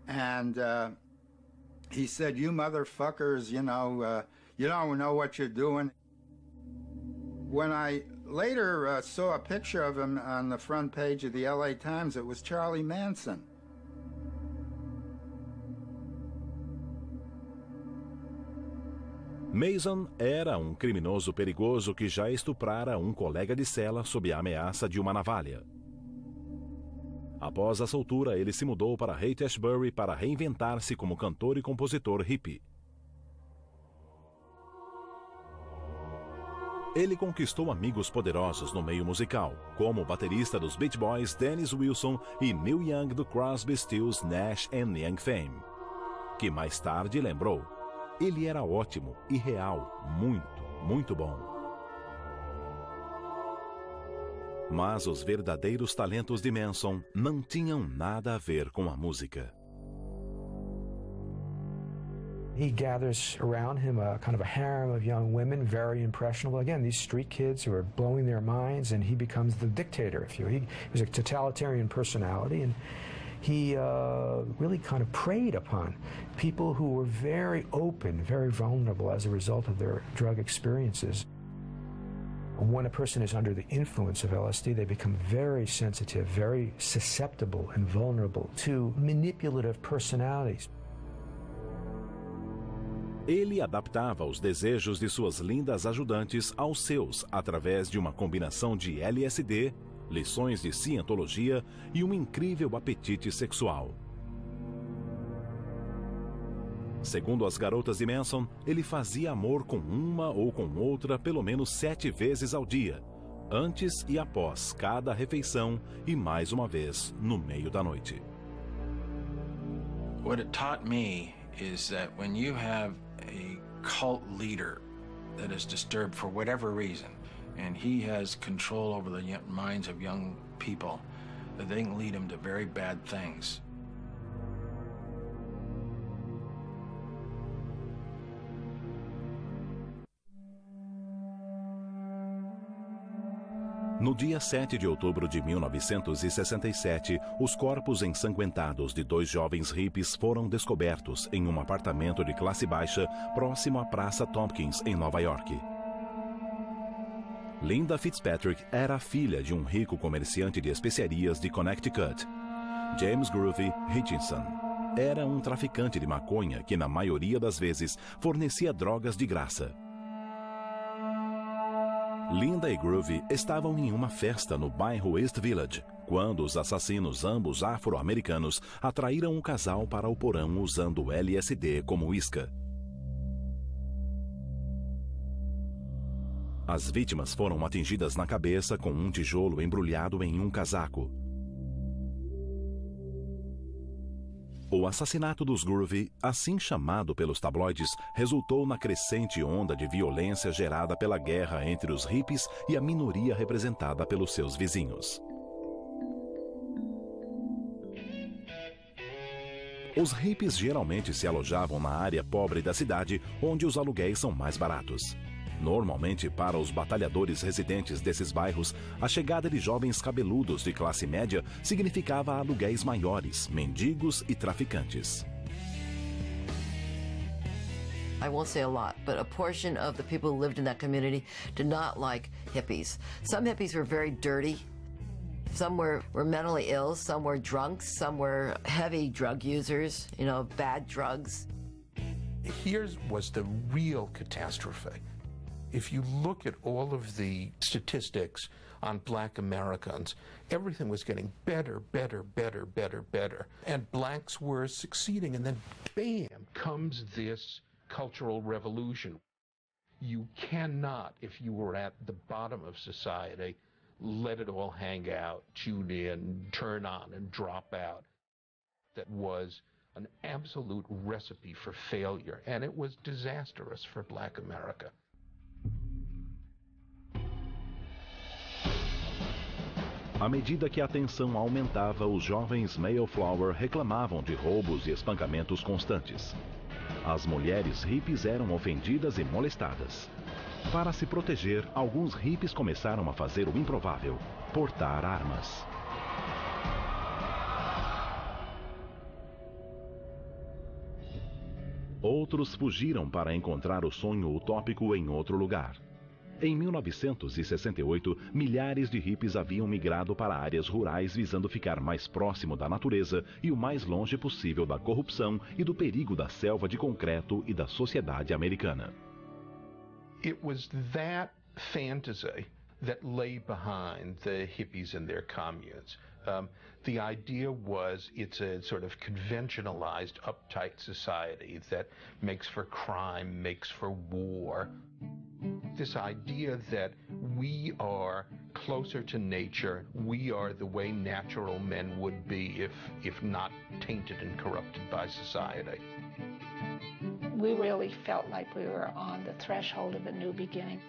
and he said, "You motherfuckers, you know, you don't know what you're doing." When I later saw a picture of him on the front page of the LA Times, it was Charlie Manson. Mason era um criminoso perigoso que já estuprara um colega de cela sob a ameaça de uma navalha. Após a soltura, ele se mudou para Haight-Ashbury para reinventar-se como cantor e compositor hippie. Ele conquistou amigos poderosos no meio musical, como o baterista dos Beach Boys Dennis Wilson e Neil Young do Crosby, Stills, Nash Young fame, que mais tarde lembrou: ele era ótimo e real, muito bom. Mas os verdadeiros talentos de Manson não tinham nada a ver com a música. He gathers around him a kind of a harem of young women, very impressionable. Again, these street kids who are blowing their minds, and he becomes the dictator, if you will. He was a totalitarian personality, and he really kind of preyed upon people who were very open, very vulnerable as a result of their drug experiences. When a person is under the influence of LSD, they become very sensitive, very susceptible and vulnerable to manipulative personalities. Ele adaptava os desejos de suas lindas ajudantes aos seus através de uma combinação de LSD, lições de cientologia e um incrível apetite sexual. Segundo as garotas de Manson, ele fazia amor com uma ou com outra pelo menos 7 vezes ao dia, antes e após cada refeição e mais uma vez no meio da noite. What it taught me is that when you have a cult leader that is disturbed for whatever reason, and he has control over the minds of young people, that they can lead them to very bad things. No dia 7 de outubro de 1967, os corpos ensanguentados de 2 jovens hippies foram descobertos em um apartamento de classe baixa próximo à Praça Tompkins, em Nova York. Linda Fitzpatrick era a filha de um rico comerciante de especiarias de Connecticut. James Groovy Hutchinson era um traficante de maconha que, na maioria das vezes, fornecia drogas de graça. Linda e Groovy estavam em uma festa no bairro East Village, quando os assassinos, ambos afro-americanos, atraíram o casal para o porão usando LSD como isca. As vítimas foram atingidas na cabeça com um tijolo embrulhado em um casaco. O assassinato dos Groovy, assim chamado pelos tabloides, resultou na crescente onda de violência gerada pela guerra entre os hippies e a minoria representada pelos seus vizinhos. Os hippies geralmente se alojavam na área pobre da cidade, onde os aluguéis são mais baratos. Normalmente, para os batalhadores residentes desses bairros, a chegada de jovens cabeludos de classe média significava aluguéis maiores, mendigos e traficantes. I won't say a lot, but a portion of the people who lived in that community did not like hippies. Some hippies were very dirty. Some were mentally ill, some were drunks, some were heavy drug users, bad drugs. Here was the real catastrophe. If you look at all of the statistics on black Americans, everything was getting better. And blacks were succeeding, and then bam, comes this cultural revolution. You cannot, if you were at the bottom of society, let it all hang out, tune in, turn on, and drop out. That was an absolute recipe for failure, and it was disastrous for black America. À medida que a tensão aumentava, os jovens Mayflower reclamavam de roubos e espancamentos constantes. As mulheres hippies eram ofendidas e molestadas. Para se proteger, alguns hippies começaram a fazer o improvável: portar armas. Outros fugiram para encontrar o sonho utópico em outro lugar. Em 1968, milhares de hippies haviam migrado para áreas rurais visando ficar mais próximo da natureza e o mais longe possível da corrupção e do perigo da selva de concreto e da sociedade americana. It was that fantasy that lay behind the hippies and their communes. The idea was it's a sort of conventionalized, uptight society that makes for crime, makes for war. This idea that we are closer to nature, we are the way natural men would be if not tainted and corrupted by society. We really felt like we were on the threshold of a new beginning.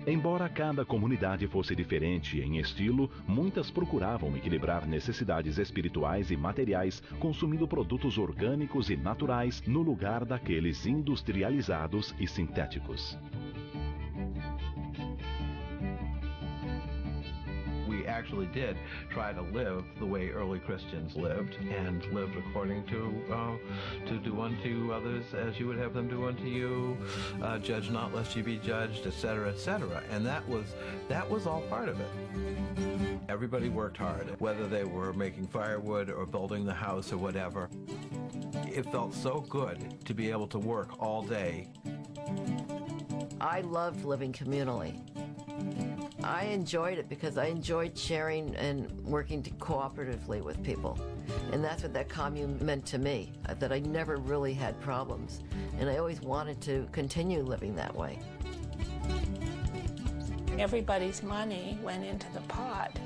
Embora cada comunidade fosse diferente em estilo, muitas procuravam equilibrar necessidades espirituais e materiais, consumindo produtos orgânicos e naturais no lugar daqueles industrializados e sintéticos. We actually did try to live the way early Christians lived, and lived according to do unto others as you would have them do unto you, judge not lest you be judged, etc., etc. And that was all part of it. Everybody worked hard, whether they were making firewood or building the house or whatever. It felt so good to be able to work all day. I loved living communally. I enjoyed it because I enjoyed sharing and working cooperatively with people. And that's what that commune meant to me, that I never really had problems. And I always wanted to continue living that way. Everybody's money went into the pot,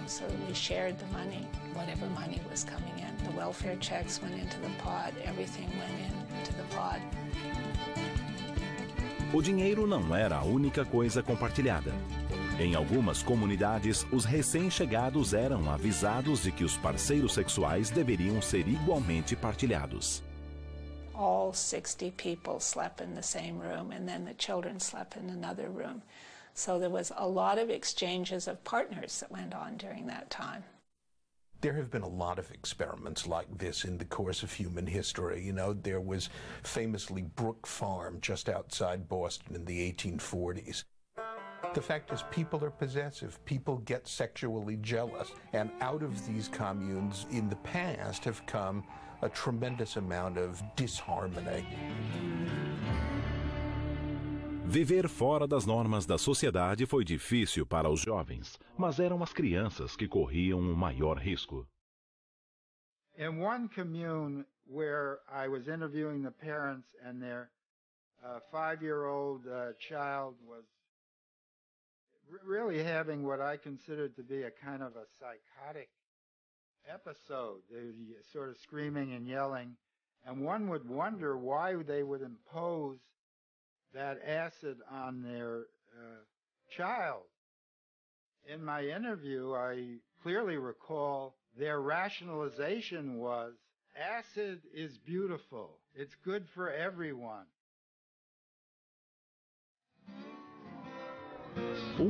so we shared the money, whatever money was coming in. The welfare checks went into the pot, everything went into the pot. O dinheiro não era a única coisa compartilhada. Em algumas comunidades, os recém-chegados eram avisados de que os parceiros sexuais deveriam ser igualmente partilhados. All 60 people slept in the same room, and then the children slept in another room. So there was a lot of exchanges of partners that went on during that time. There have been a lot of experiments like this in the course of human history. You know, there was famously Brook Farm just outside Boston in the 1840s. The fact is, people are possessive, people get sexually jealous, and out of these communes in the past have come a tremendous amount of disharmony. Viver fora das normas da sociedade foi difícil para os jovens, mas eram as crianças que corriam o maior risco. In one commune where I was interviewing the parents and their 5-year-old child was really having what I considered to be a kind of a psychotic episode. They were sort of screaming and yelling, and one would wonder why they would impose that acid on their child. In my interview, I clearly recall their rationalization was, acid is beautiful. It's good for everyone.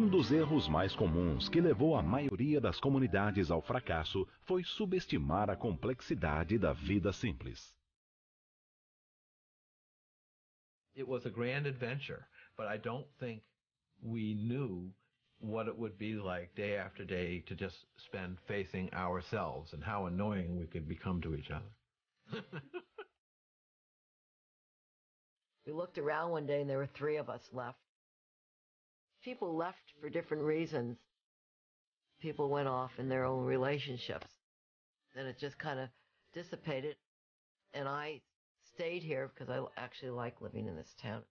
Dos erros mais comuns que levou a maioria das comunidades ao fracasso foi subestimar a complexidade da vida simples. It was a grand adventure, but I don't think we knew what it would be like day after day to just spend facing ourselves and how annoying we could become to each other. We looked around one day and there were 3 of us left. People left for different reasons. People went off in their own relationships. Then it just kind of dissipated. And I stayed here because I actually like living in this town.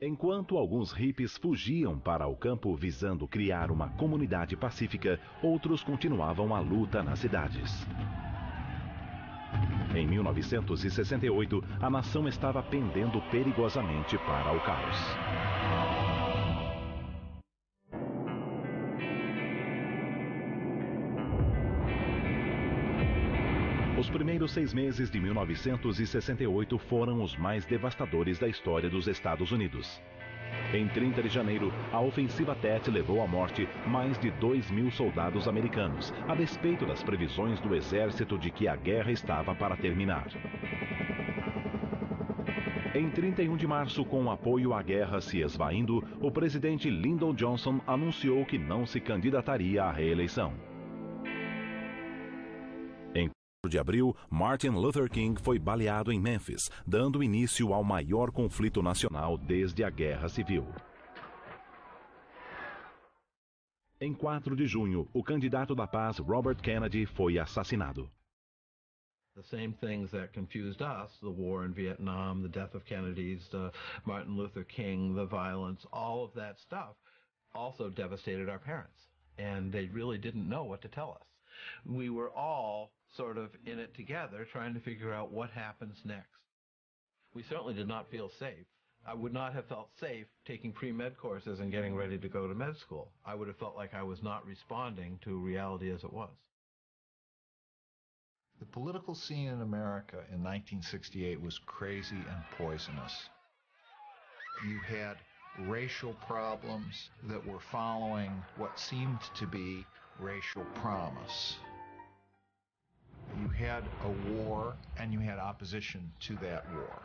Enquanto alguns hippies fugiam para o campo visando criar uma comunidade pacífica, outros continuavam a luta nas cidades. Em 1968, a nação estava pendendo perigosamente para o caos. Os primeiros 6 meses de 1968 foram os mais devastadores da história dos Estados Unidos. Em 30 de janeiro, a ofensiva Tet levou à morte mais de 2.000 soldados americanos, a despeito das previsões do exército de que a guerra estava para terminar. Em 31 de março, com o apoio à guerra se esvaindo, o presidente Lyndon Johnson anunciou que não se candidataria à reeleição. de abril, Martin Luther King foi baleado em Memphis, dando início ao maior conflito nacional desde a Guerra Civil. Em 4 de junho, o candidato da paz Robert Kennedy foi assassinado. The same things that confused us, the war in Vietnam, the death of Kennedy's, Martin Luther King, the violence, all of that stuff also devastated our parents. And they really didn't know what to tell us. We were all sort of in it together, trying to figure out what happens next. We certainly did not feel safe. I would not have felt safe taking pre-med courses and getting ready to go to med school. I would have felt like I was not responding to reality as it was. The political scene in America in 1968 was crazy and poisonous. You had racial problems that were following what seemed to be racial promise. You had a war, and you had opposition to that war.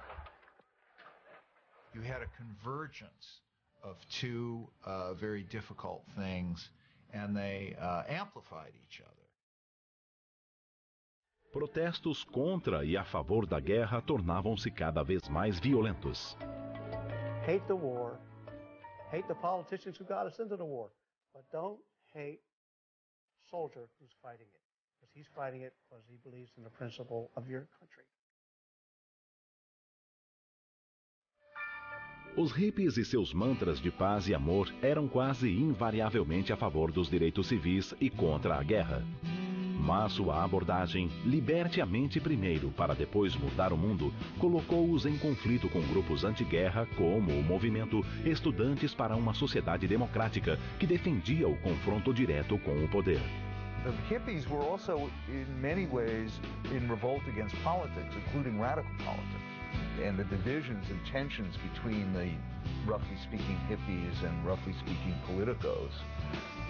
You had a convergence of two very difficult things, and they amplified each other. Protestos contra e a favor da guerra tornavam-se cada vez mais violentos. Hate the war, hate the politicians who got us into the war, but don't hate the soldier who's fighting it, because he's fighting it because he believes in the principle of your country. Os hippies e seus mantras de paz e amor eram quase invariavelmente a favor dos direitos civis e contra a guerra. Mas sua abordagem, liberte a mente primeiro para depois mudar o mundo, colocou-os em conflito com grupos anti-guerra como o movimento Estudantes para uma Sociedade Democrática, que defendia o confronto direto com o poder. The hippies were also, in many ways, in revolt against politics, including radical politics. And the divisions and tensions between the, roughly speaking, hippies and roughly speaking politicos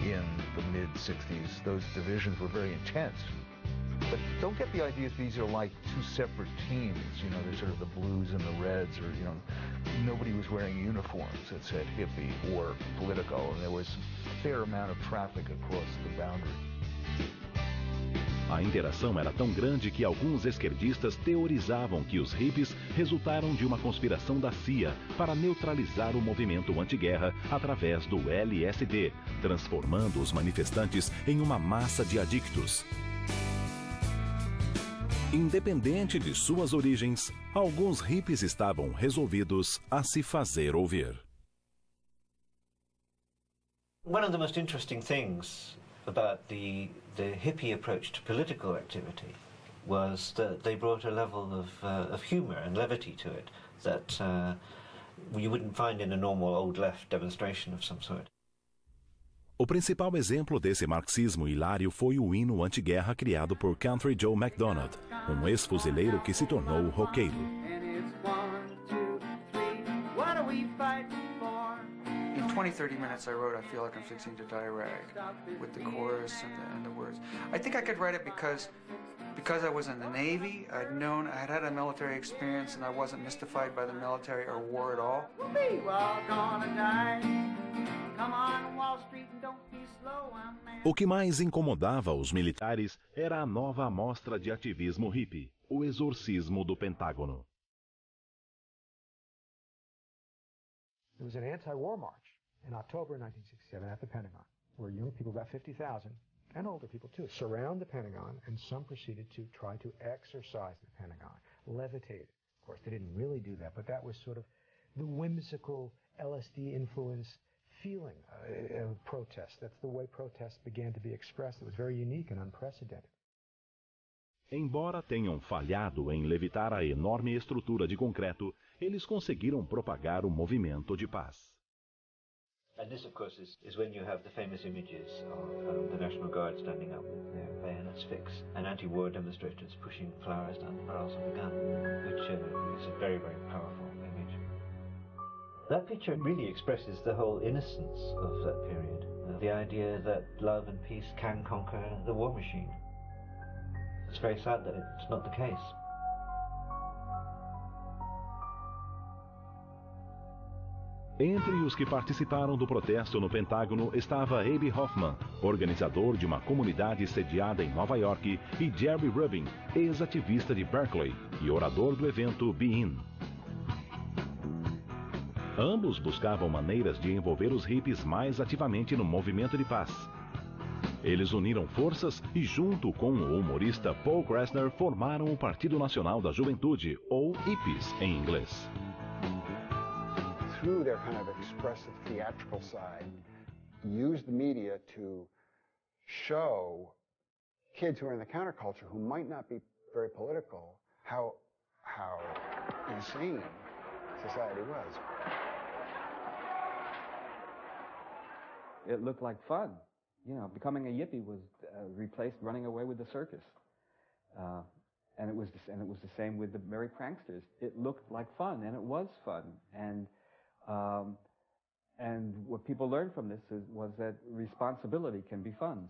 in the mid-60s, those divisions were very intense. But don't get the idea that these are like two separate teams. You know, there's sort of the blues and the reds, or, you know, nobody was wearing uniforms that said hippie or politico, and there was a fair amount of traffic across the boundary. A interação era tão grande que alguns esquerdistas teorizavam que os hippies resultaram de uma conspiração da CIA para neutralizar o movimento anti-guerra através do LSD, transformando os manifestantes em uma massa de adictos. Independente de suas origens, alguns hippies estavam resolvidos a se fazer ouvir. One of the most interesting things about the hippie approach to political activity was that they brought a level of humour and levity to it that you wouldn't find in a normal old left demonstration of some sort. O principal exemplo desse marxismo hilário foi o hino anti-guerra criado por Country Joe McDonald, um ex-fuzileiro que se tornou roqueiro. In 20, 30 minutes I wrote, I feel like I'm fixing to die rag, with the chorus and the words. I think I could write it because I was in the Navy. I'd had a military experience, and I wasn't mystified by the military or war at all. O que mais incomodava os militares era a nova amostra de ativismo hippie, o exorcismo do Pentágono. There was an anti-war march in October 1967 at the Pentagon, where young people, about 50,000, and older people too, surround the Pentagon, and some proceeded to try to exorcise the Pentagon, levitate it. Of course, they didn't really do that, but that was sort of the whimsical LSD-influenced feeling of protest. That's the way protest began to be expressed. It was very unique and unprecedented. Embora tenham falhado em levitar a enorme estrutura de concreto, eles conseguiram propagar o movimento de paz. And this, of course, is when you have the famous images of the National Guard standing up with their bayonets fixed and anti-war demonstrators pushing flowers down the barrels of the gun, which is a very, very powerful image. That picture really expresses the whole innocence of that period, the idea that love and peace can conquer the war machine. It's very sad that it's not the case. Entre os que participaram do protesto no Pentágono estava Abe Hoffman, organizador de uma comunidade sediada em Nova York, e Jerry Rubin, ex-ativista de Berkeley e orador do evento Be In. Ambos buscavam maneiras de envolver os hippies mais ativamente no movimento de paz. Eles uniram forças e, junto com o humorista Paul Krasner, formaram o Partido Nacional da Juventude, ou Hippies em inglês. Through their kind of expressive theatrical side, use the media to show kids who are in the counterculture who might not be very political how insane society was. It looked like fun. You know, becoming a hippie was replaced running away with the circus. And it was the same with the Merry Pranksters. It looked like fun, and it was fun. And what people learned from this was that responsibility can be fun.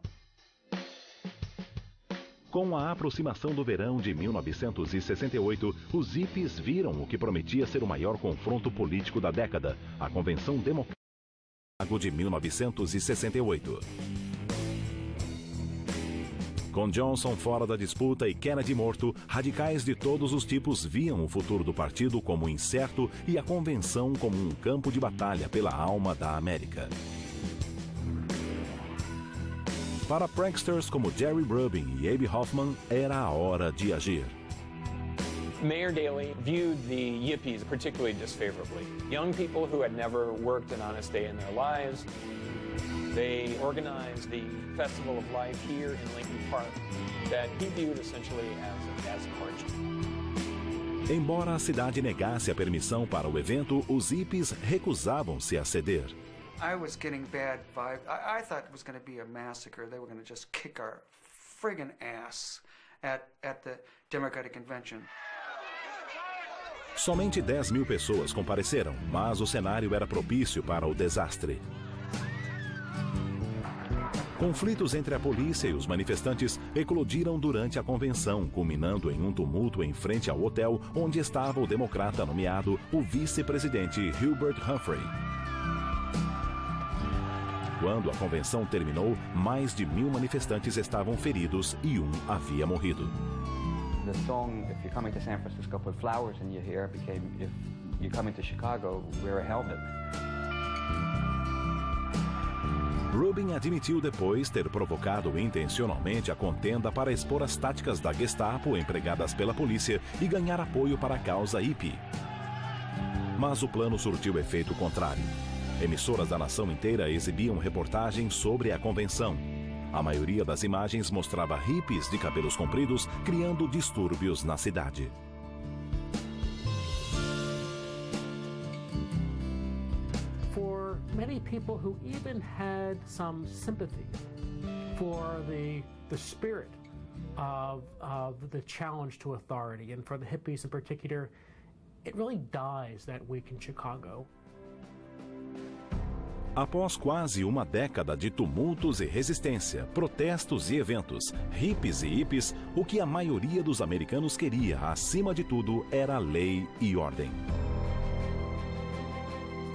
Com a aproximação do verão de 1968, os hippies viram o que prometia ser o maior confronto político da década, a Convenção Democrática de 1968. Com Johnson fora da disputa e Kennedy morto, radicais de todos os tipos viam o futuro do partido como incerto e a convenção como um campo de batalha pela alma da América. Para pranksters como Jerry Rubin e Abe Hoffman, era a hora de agir. Mayor Daley viewed the Yippies particularly disfavorably. Young people who had never worked an honest day in their lives. They organized the Festival of Life here in Lincoln Park that he viewed essentially as marginal. Embora a cidade negasse a permissão para o evento, os hippies recusavam-se a ceder. I was getting bad vibes. I thought it was going to be a massacre. They were going to just kick our friggin' ass at the Democratic Convention. Somente 10.000 pessoas compareceram, mas o cenário era propício para o desastre. Conflitos entre a polícia e os manifestantes eclodiram durante a convenção, culminando em um tumulto em frente ao hotel onde estava o democrata nomeado, o vice-presidente Hubert Humphrey. Quando a convenção terminou, mais de 1.000 manifestantes estavam feridos e um havia morrido. The song "If You're Coming to San Francisco, Put Flowers in Your Hair" became "If You're Coming to Chicago, Wear a Helmet." Rubin admitiu depois ter provocado intencionalmente a contenda para expor as táticas da Gestapo empregadas pela polícia e ganhar apoio para a causa hippie. Mas o plano surtiu efeito contrário. Emissoras da nação inteira exibiam reportagens sobre a convenção. A maioria das imagens mostrava hippies de cabelos compridos criando distúrbios na cidade. Many people who even had some sympathy for the spirit of the challenge to authority, and for the hippies in particular, it really dies that week in Chicago. Após quase uma década de tumultos e resistência, protestos e eventos, hippies e hippies, o que a maioria dos americanos queria, acima de tudo, era lei e ordem.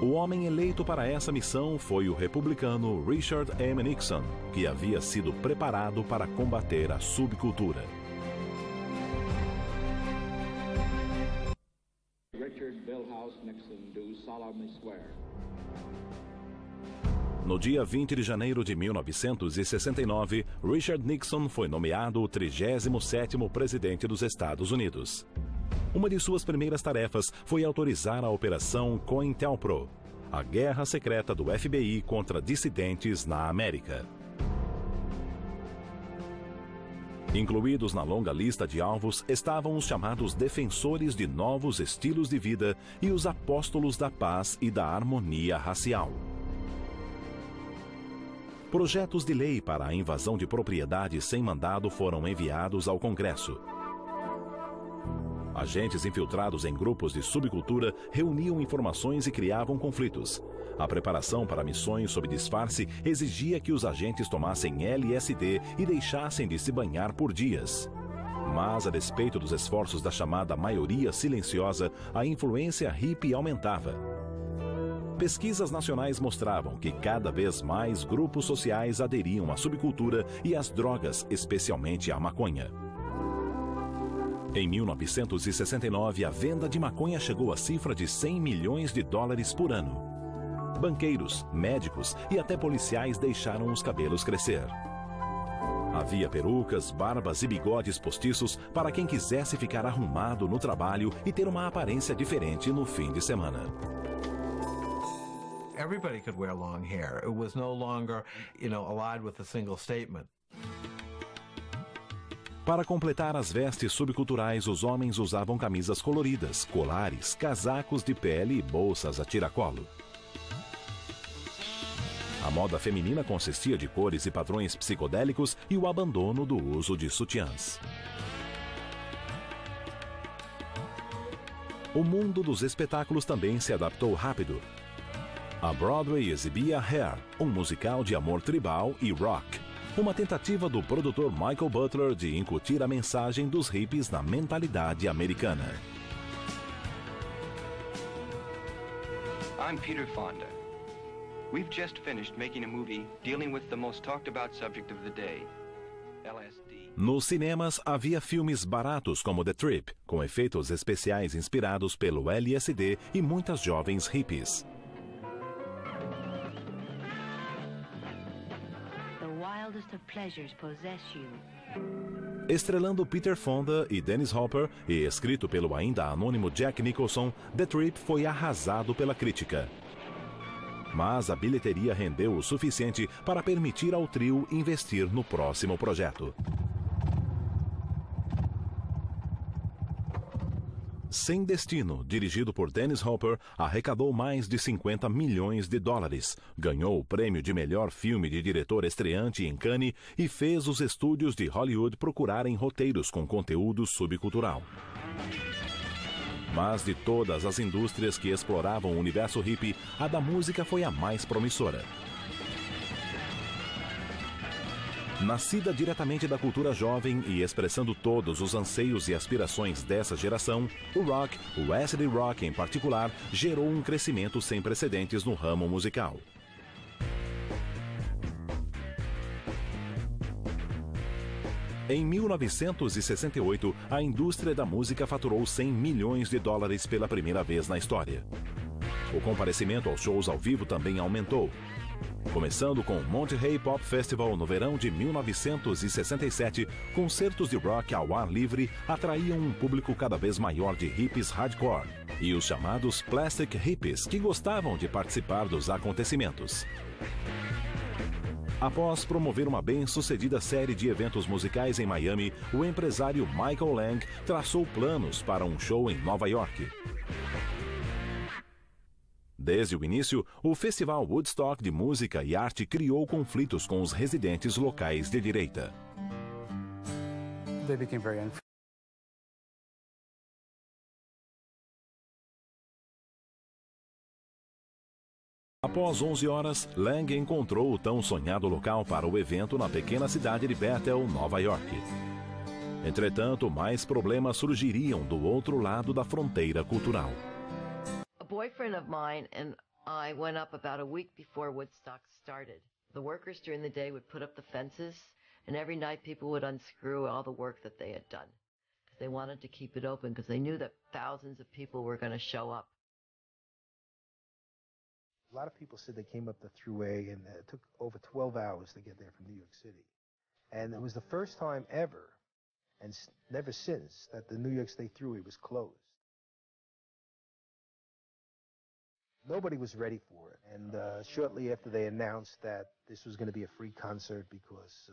O homem eleito para essa missão foi o republicano Richard M. Nixon, que havia sido preparado para combater a subcultura. Richard Billhouse Nixon do solemnly swear. No dia 20 de janeiro de 1969, Richard Nixon foi nomeado o 37º presidente dos Estados Unidos. Uma de suas primeiras tarefas foi autorizar a Operação COINTELPRO, a guerra secreta do FBI contra dissidentes na América. Incluídos na longa lista de alvos estavam os chamados defensores de novos estilos de vida e os apóstolos da paz e da harmonia racial. Projetos de lei para a invasão de propriedade sem mandado foram enviados ao Congresso. Agentes infiltrados em grupos de subcultura reuniam informações e criavam conflitos. A preparação para missões sob disfarce exigia que os agentes tomassem LSD e deixassem de se banhar por dias. Mas, a despeito dos esforços da chamada maioria silenciosa, a influência hippie aumentava. Pesquisas nacionais mostravam que cada vez mais grupos sociais aderiam à subcultura e às drogas, especialmente à maconha. Em 1969, a venda de maconha chegou à cifra de 100 milhões de dólares por ano. Banqueiros, médicos e até policiais deixaram os cabelos crescer. Havia perucas, barbas e bigodes postiços para quem quisesse ficar arrumado no trabalho e ter uma aparência diferente no fim de semana. Everybody could wear long hair. It was no longer, allied with a single statement. Para completar as vestes subculturais, os homens usavam camisas coloridas, colares, casacos de pele e bolsas a tiracolo. A moda feminina consistia de cores e padrões psicodélicos e o abandono do uso de sutiãs. O mundo dos espetáculos também se adaptou rápido. A Broadway exibia Hair, um musical de amor tribal e rock, uma tentativa do produtor Michael Butler de incutir a mensagem dos hippies na mentalidade americana. I'm Peter Fonda. We've just finished making a movie dealing with the most talked about subject of the day, LSD. Nos cinemas havia filmes baratos como The Trip, com efeitos especiais inspirados pelo LSD e muitas jovens hippies. Estrelando Peter Fonda e Dennis Hopper e escrito pelo ainda anônimo Jack Nicholson, The Trip foi arrasado pela crítica. Mas a bilheteria rendeu o suficiente para permitir ao trio investir no próximo projeto. Sem Destino, dirigido por Dennis Hopper, arrecadou mais de 50 milhões de dólares, ganhou o prêmio de melhor filme de diretor estreante em Cannes e fez os estúdios de Hollywood procurarem roteiros com conteúdo subcultural. Mas de todas as indústrias que exploravam o universo hippie, a da música foi a mais promissora. Nascida diretamente da cultura jovem e expressando todos os anseios e aspirações dessa geração, o rock, o acid rock em particular, gerou um crescimento sem precedentes no ramo musical. Em 1968, a indústria da música faturou 100 milhões de dólares pela primeira vez na história. O comparecimento aos shows ao vivo também aumentou. Começando com o Monterey Pop Festival no verão de 1967, concertos de rock ao ar livre atraíam um público cada vez maior de hippies hardcore e os chamados plastic hippies, que gostavam de participar dos acontecimentos. Após promover uma bem-sucedida série de eventos musicais em Miami, o empresário Michael Lang traçou planos para um show em Nova York. Desde o início, o Festival Woodstock de Música e Arte criou conflitos com os residentes locais de direita. They became very unfriendly. Após 11 horas, Lang encontrou o tão sonhado local para o evento na pequena cidade de Bethel, Nova York. Entretanto, mais problemas surgiriam do outro lado da fronteira cultural. A boyfriend of mine and I went up about a week before Woodstock started. The workers during the day would put up the fences, and every night people would unscrew all the work that they had done. Because they wanted to keep it open, because they knew that thousands of people were going to show up. A lot of people said they came up the thruway, and it took over 12 hours to get there from New York City. And it was the first time ever, and never since, that the New York State Thruway was closed. Nobody was ready for it, and shortly after they announced that this was going to be a free concert because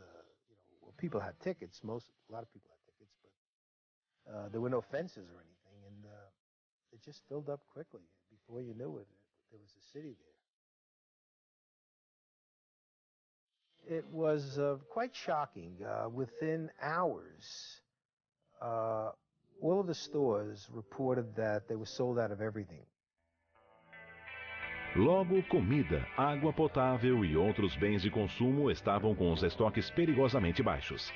people had tickets, a lot of people had tickets, but there were no fences or anything, and it just filled up quickly. Before you knew it, there was a city there. It was quite shocking. Within hours, all of the stores reported that they were sold out of everything. Logo, comida, água potável e outros bens de consumo estavam com os estoques perigosamente baixos.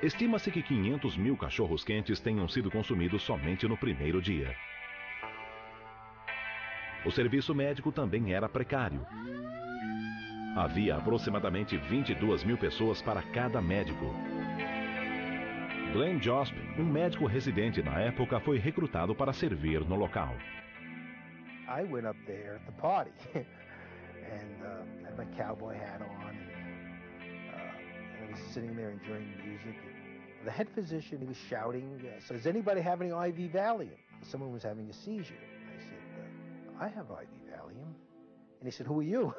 Estima-se que 500 mil cachorros-quentes tenham sido consumidos somente no primeiro dia. O serviço médico também era precário. Havia aproximadamente 22 mil pessoas para cada médico. Glenn Josp, um médico residente na época, foi recrutado para servir no local. I went up there at the party and had my cowboy hat on and I was sitting there enjoying the music. The head physician, he was shouting, so does anybody have any IV Valium? Someone was having a seizure. I said, I have IV Valium. And he said, who are you?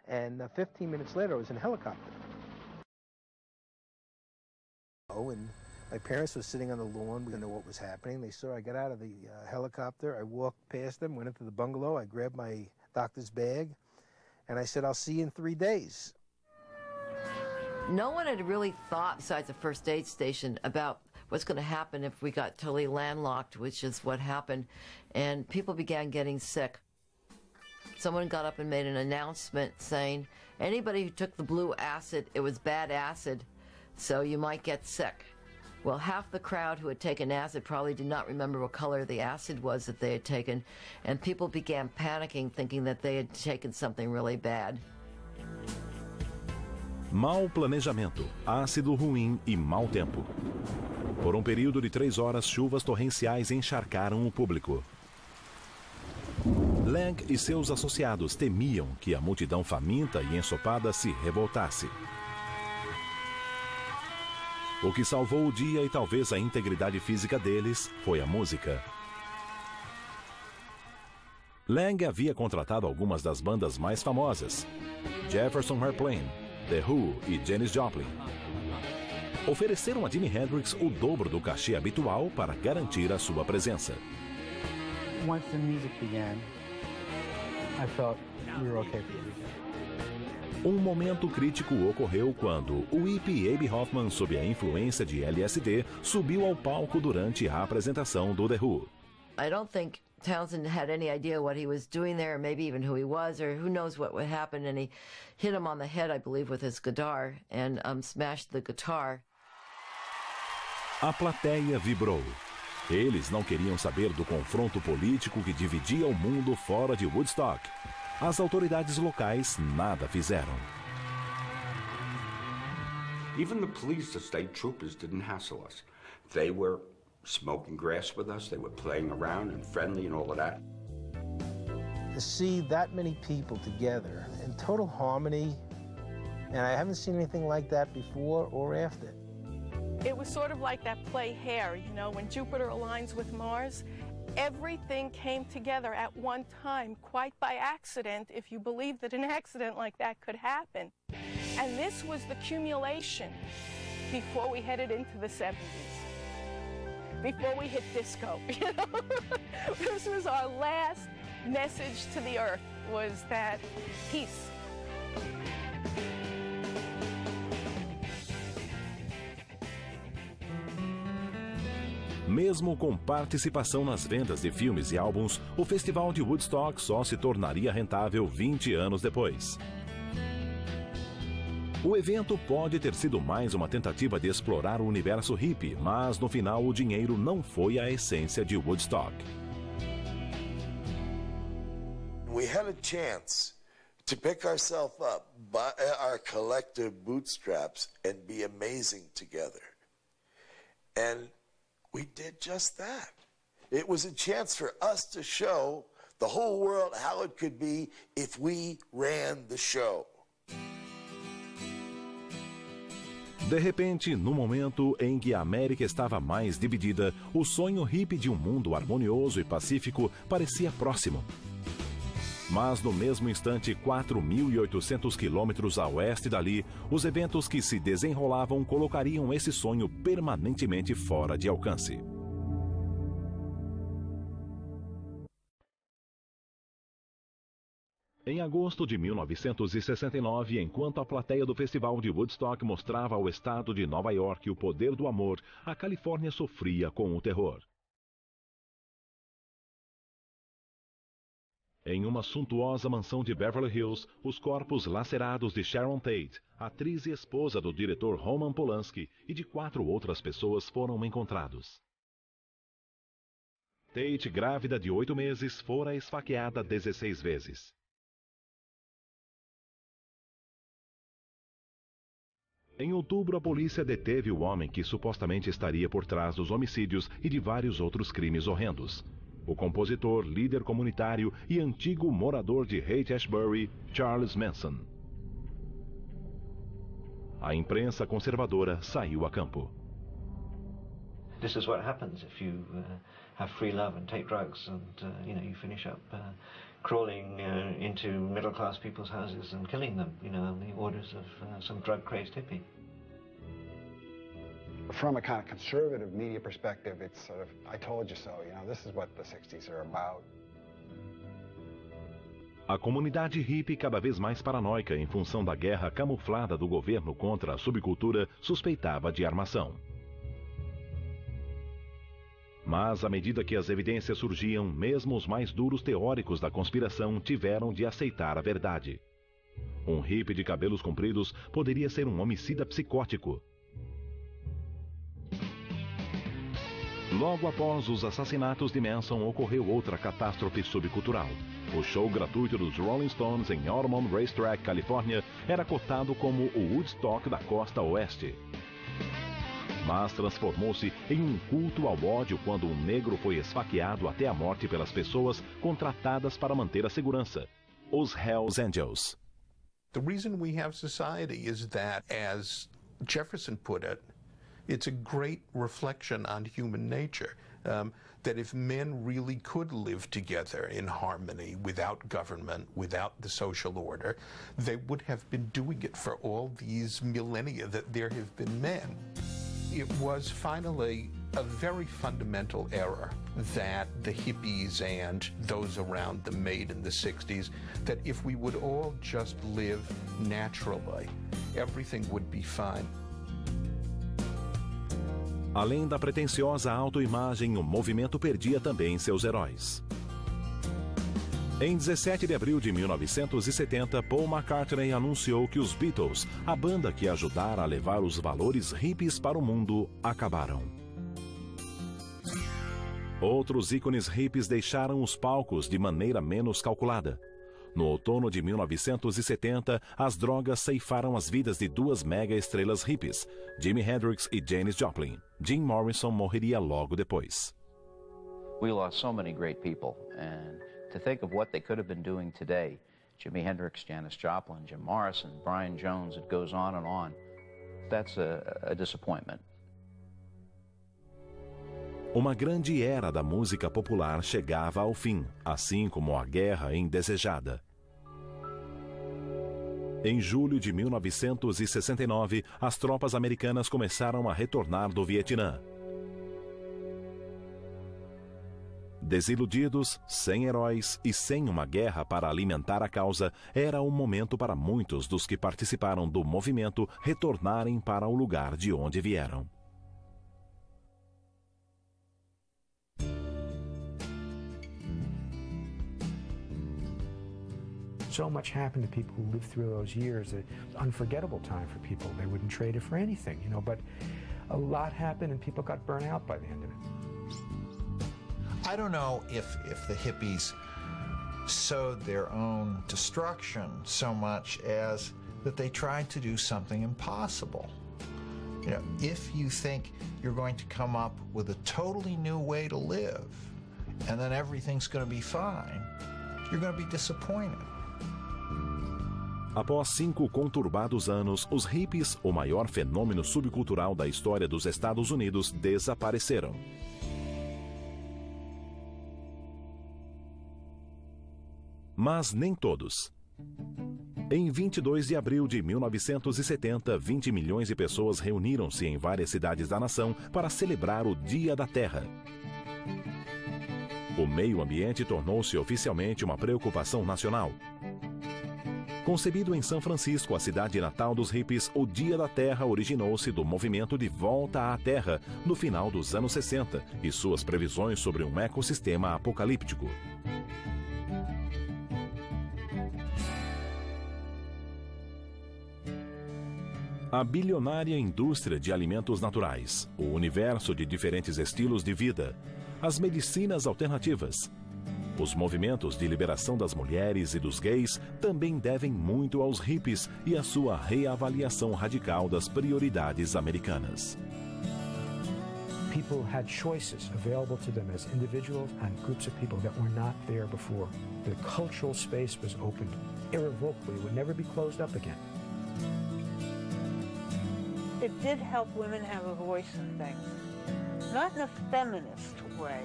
And 15 minutes later, I was in a helicopter. Oh, and my parents were sitting on the lawn. We didn't know what was happening. They saw I got out of the helicopter. I walked past them, went into the bungalow. I grabbed my doctor's bag, and I said, I'll see you in 3 days. No one had really thought, besides the first aid station, about what's going to happen if we got totally landlocked, which is what happened, and people began getting sick. Someone got up and made an announcement saying, anybody who took the blue acid, it was bad acid, so you might get sick. Well, half the crowd who had taken acid probably did not remember what color the acid was that they had taken, and people began panicking, thinking that they had taken something really bad. Mau planejamento, ácido ruim e mau tempo. Por um período de 3 horas, chuvas torrenciais encharcaram o público. Lang e seus associados temiam que a multidão faminta e ensopada se revoltasse. O que salvou o dia e talvez a integridade física deles foi a música. Lang havia contratado algumas das bandas mais famosas, Jefferson Airplane, The Who e Janis Joplin. Ofereceram a Jimi Hendrix o dobro do cachê habitual para garantir a sua presença. Once the music began, I felt we were okay for the weekend. Um momento crítico ocorreu quando o hippie Abe Hoffman, sob a influência de LSD, subiu ao palco durante a apresentação do The Who. I don't think Townsend had any idea what he was doing there, or maybe even who he was, or who knows what would happen, and he hit him on the head, I believe, with his guitar, and smashed the guitar. A plateia vibrou. Eles não queriam saber do confronto político que dividia o mundo fora de Woodstock. As autoridades locais nada fizeram. Even the police, the state troopers, didn't hassle us. They were smoking grass with us, they were playing around and friendly and all of that. To see that many people together in total harmony, and I haven't seen anything like that before or after. It was sort of like that play Hair, you know, when Jupiter aligns with Mars. Everything came together at one time, quite by accident, if you believe that an accident like that could happen. And this was the accumulation before we headed into the 70s, before we hit disco, you know? This was our last message to the earth, was that peace. Mesmo com participação nas vendas de filmes e álbuns, o Festival de Woodstock só se tornaria rentável 20 anos depois. O evento pode ter sido mais uma tentativa de explorar o universo hippie, mas no final o dinheiro não foi a essência de Woodstock. We had a chance to pick ourselves up by our collective bootstraps and be amazing together. And we did just that. It was a chance for us to show the whole world how it could be if we ran the show. De repente, no momento em que a América estava mais dividida, o sonho hippie de um mundo harmonioso e pacífico parecia próximo. Mas no mesmo instante, 4.800 quilômetros a oeste dali, os eventos que se desenrolavam colocariam esse sonho permanentemente fora de alcance. Em agosto de 1969, enquanto a plateia do Festival de Woodstock mostrava ao estado de Nova York o poder do amor, a Califórnia sofria com o terror. Em uma suntuosa mansão de Beverly Hills, os corpos lacerados de Sharon Tate, atriz e esposa do diretor Roman Polanski, e de 4 outras pessoas foram encontrados. Tate, grávida de 8 meses, fora esfaqueada 16 vezes. Em outubro, a polícia deteve o homem que supostamente estaria por trás dos homicídios e de vários outros crimes horrendos. O compositor, líder comunitário e antigo morador de Haight-Ashbury, Charles Manson. A imprensa conservadora saiu a campo. This is what happens if you have free love and take drugs, and you finish up crawling into middle-class people's houses and killing them, on the orders of some drug-crazed hippie. From a kind of conservative media perspective, it's sort of, I told you so, this is what the 60s are about. A comunidade hippie, cada vez mais paranoica em função da guerra camuflada do governo contra a subcultura, suspeitava de armação. Mas, à medida que as evidências surgiam, mesmo os mais duros teóricos da conspiração tiveram de aceitar a verdade. Um hippie de cabelos compridos poderia ser um homicida psicótico. Logo após os assassinatos de Manson, ocorreu outra catástrofe subcultural. O show gratuito dos Rolling Stones em Altamont Racetrack, Califórnia, era cotado como o Woodstock da costa oeste. Mas transformou-se em um culto ao ódio quando um negro foi esfaqueado até a morte pelas pessoas contratadas para manter a segurança, os Hells Angels. The reason we have society is that, as Jefferson put it, it's a great reflection on human nature. That if men really could live together in harmony without government, without the social order, they would have been doing it for all these millennia that there have been men. It was finally a very fundamental error that the hippies and those around them made in the 60s, that if we would all just live naturally, everything would be fine. Além da pretensiosa autoimagem, o movimento perdia também seus heróis. Em 17 de abril de 1970, Paul McCartney anunciou que os Beatles, a banda que ajudara a levar os valores hippies para o mundo, acabaram. Outros ícones hippies deixaram os palcos de maneira menos calculada. No outono de 1970, as drogas ceifaram as vidas de duas mega-estrelas hippies, Jimi Hendrix e Janis Joplin. Jim Morrison morreria logo depois. We lost so many great people, and to think of what they could have been doing today, Jimi Hendrix, Janis Joplin, Jim Morrison, Brian Jones, it goes on, that's a disappointment. Uma grande era da música popular chegava ao fim, assim como a guerra indesejada. Em julho de 1969, as tropas americanas começaram a retornar do Vietnã. Desiludidos, sem heróis e sem uma guerra para alimentar a causa, era o momento para muitos dos que participaram do movimento retornarem para o lugar de onde vieram. So much happened to people who lived through those years. An unforgettable time for people. They wouldn't trade it for anything, but a lot happened and people got burnt out by the end of it. I don't know if the hippies sowed their own destruction so much as that they tried to do something impossible. If you think you're going to come up with a totally new way to live and then everything's going to be fine, you're going to be disappointed. Após 5 conturbados anos, os hippies, o maior fenômeno subcultural da história dos Estados Unidos, desapareceram. Mas nem todos. Em 22 de abril de 1970, 20 milhões de pessoas reuniram-se em várias cidades da nação para celebrar o Dia da Terra. O meio ambiente tornou-se oficialmente uma preocupação nacional. Concebido em São Francisco, a cidade natal dos hippies, o Dia da Terra originou-se do movimento de volta à Terra no final dos anos 60 e suas previsões sobre um ecossistema apocalíptico. A bilionária indústria de alimentos naturais, o universo de diferentes estilos de vida, as medicinas alternativas. Os movimentos de liberação das mulheres e dos gays também devem muito aos hippies e à sua reavaliação radical das prioridades americanas. People had choices available to them as individuals and groups of people that were not there before. The cultural space was opened irrevocably. It would never be closed up again. It did help women have a voice in things. Not in a feminist way,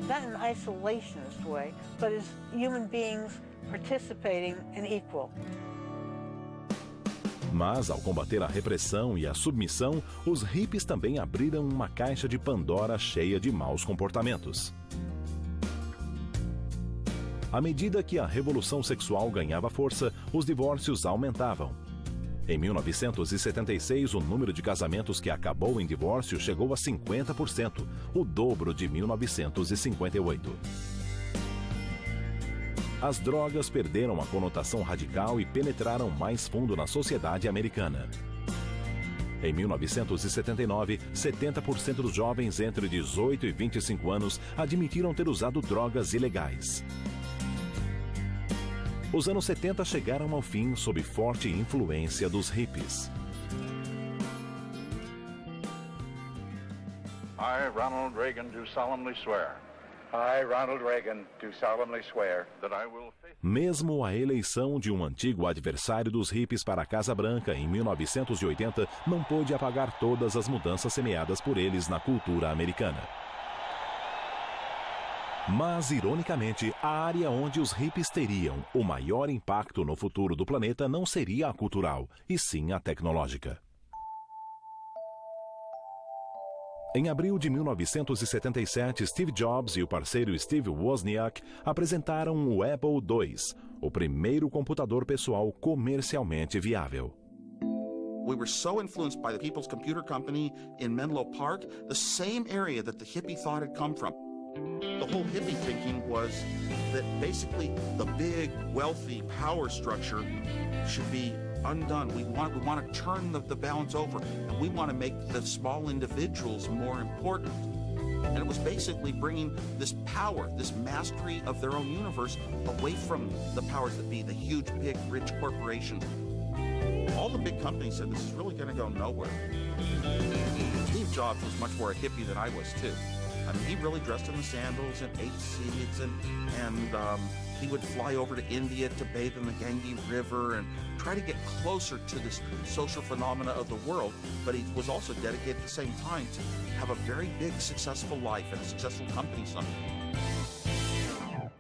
not in an isolationist way, but as human beings participating and equal. Mas, ao combater a repressão e a submissão, os hippies também abriram uma caixa de Pandora cheia de maus comportamentos. À medida que a revolução sexual ganhava força, os divórcios aumentavam. Em 1976, o número de casamentos que acabou em divórcio chegou a 50%, o dobro de 1958. As drogas perderam a conotação radical e penetraram mais fundo na sociedade americana. Em 1979, 70% dos jovens entre 18 e 25 anos admitiram ter usado drogas ilegais. Os anos 70 chegaram ao fim sob forte influência dos hippies. I, Ronald Reagan, do solemnly swear. I, Ronald Reagan, do solemnly swear that I will... Mesmo a eleição de um antigo adversário dos hippies para a Casa Branca em 1980 não pôde apagar todas as mudanças semeadas por eles na cultura americana. Mas, ironicamente, a área onde os hippies teriam o maior impacto no futuro do planeta não seria a cultural, e sim a tecnológica. Em abril de 1977, Steve Jobs e o parceiro Steve Wozniak apresentaram o Apple II, o primeiro computador pessoal comercialmente viável. We were so influenced by the People's Computer Company in Menlo Park, the same area that the hippie thought had come from. The whole hippie thinking was that basically the big, wealthy power structure should be undone. We want to turn the balance over, and we want to make the small individuals more important. And it was basically bringing this power, this mastery of their own universe away from the powers that be, the huge, big, rich corporations. All the big companies said this is really going to go nowhere. Steve Jobs was much more a hippie than I was too. I mean, he really dressed in the sandals and ate seeds, and he would fly over to India to bathe in the Ganges River and try to get closer to this social phenomena of the world, but he was also dedicated at the same time to have a very big, successful life and a successful company someday.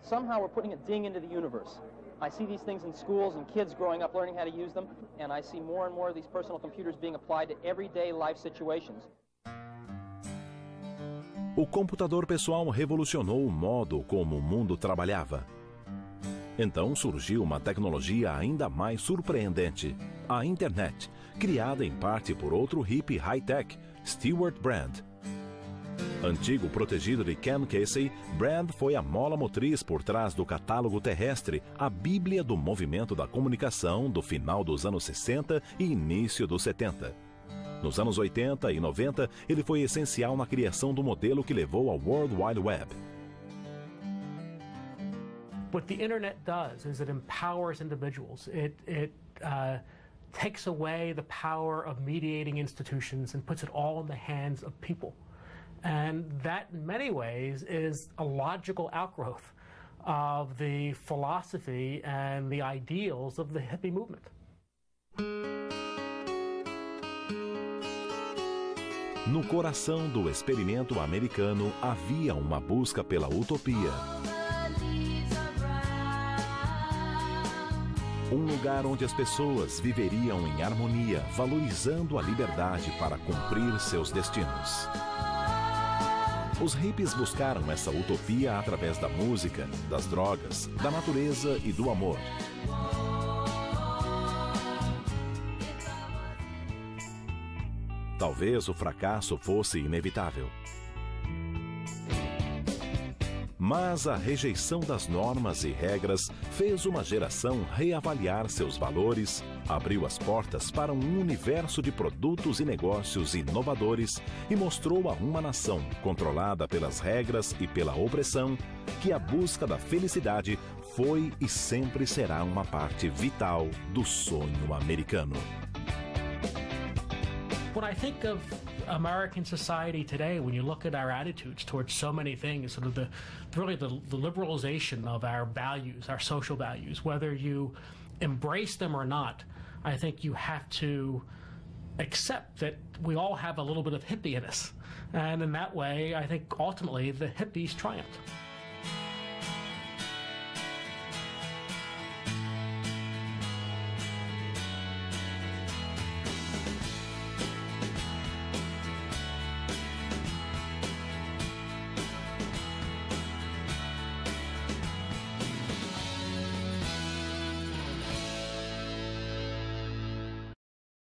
Somehow we're putting a ding into the universe. I see these things in schools and kids growing up learning how to use them, and I see more and more of these personal computers being applied to everyday life situations. O computador pessoal revolucionou o modo como o mundo trabalhava. Então surgiu uma tecnologia ainda mais surpreendente, a internet, criada em parte por outro hippie high-tech, Stewart Brand. Antigo protegido de Ken Casey, Brand foi a mola motriz por trás do catálogo terrestre, a bíblia do movimento da comunicação do final dos anos 60 e início dos 70. Nos anos 80 e 90, ele foi essencial na criação do modelo que levou ao World Wide Web. What the internet does is it empowers individuals. It takes away the power of mediating institutions and puts it all in the hands of people. And that, in many ways, is a logical outgrowth of the philosophy and the ideals of the hippie movement. No coração do experimento americano havia uma busca pela utopia. Um lugar onde as pessoas viveriam em harmonia, valorizando a liberdade para cumprir seus destinos. Os hippies buscaram essa utopia através da música, das drogas, da natureza e do amor. Talvez o fracasso fosse inevitável. Mas a rejeição das normas e regras fez uma geração reavaliar seus valores, abriu as portas para um universo de produtos e negócios inovadores e mostrou a uma nação controlada pelas regras e pela opressão que a busca da felicidade foi e sempre será uma parte vital do sonho americano. When I think of American society today, when you look at our attitudes towards so many things, sort of the liberalization of our values, our social values, whether you embrace them or not, I think you have to accept that we all have a little bit of hippie in us. And in that way, I think ultimately the hippies triumphed.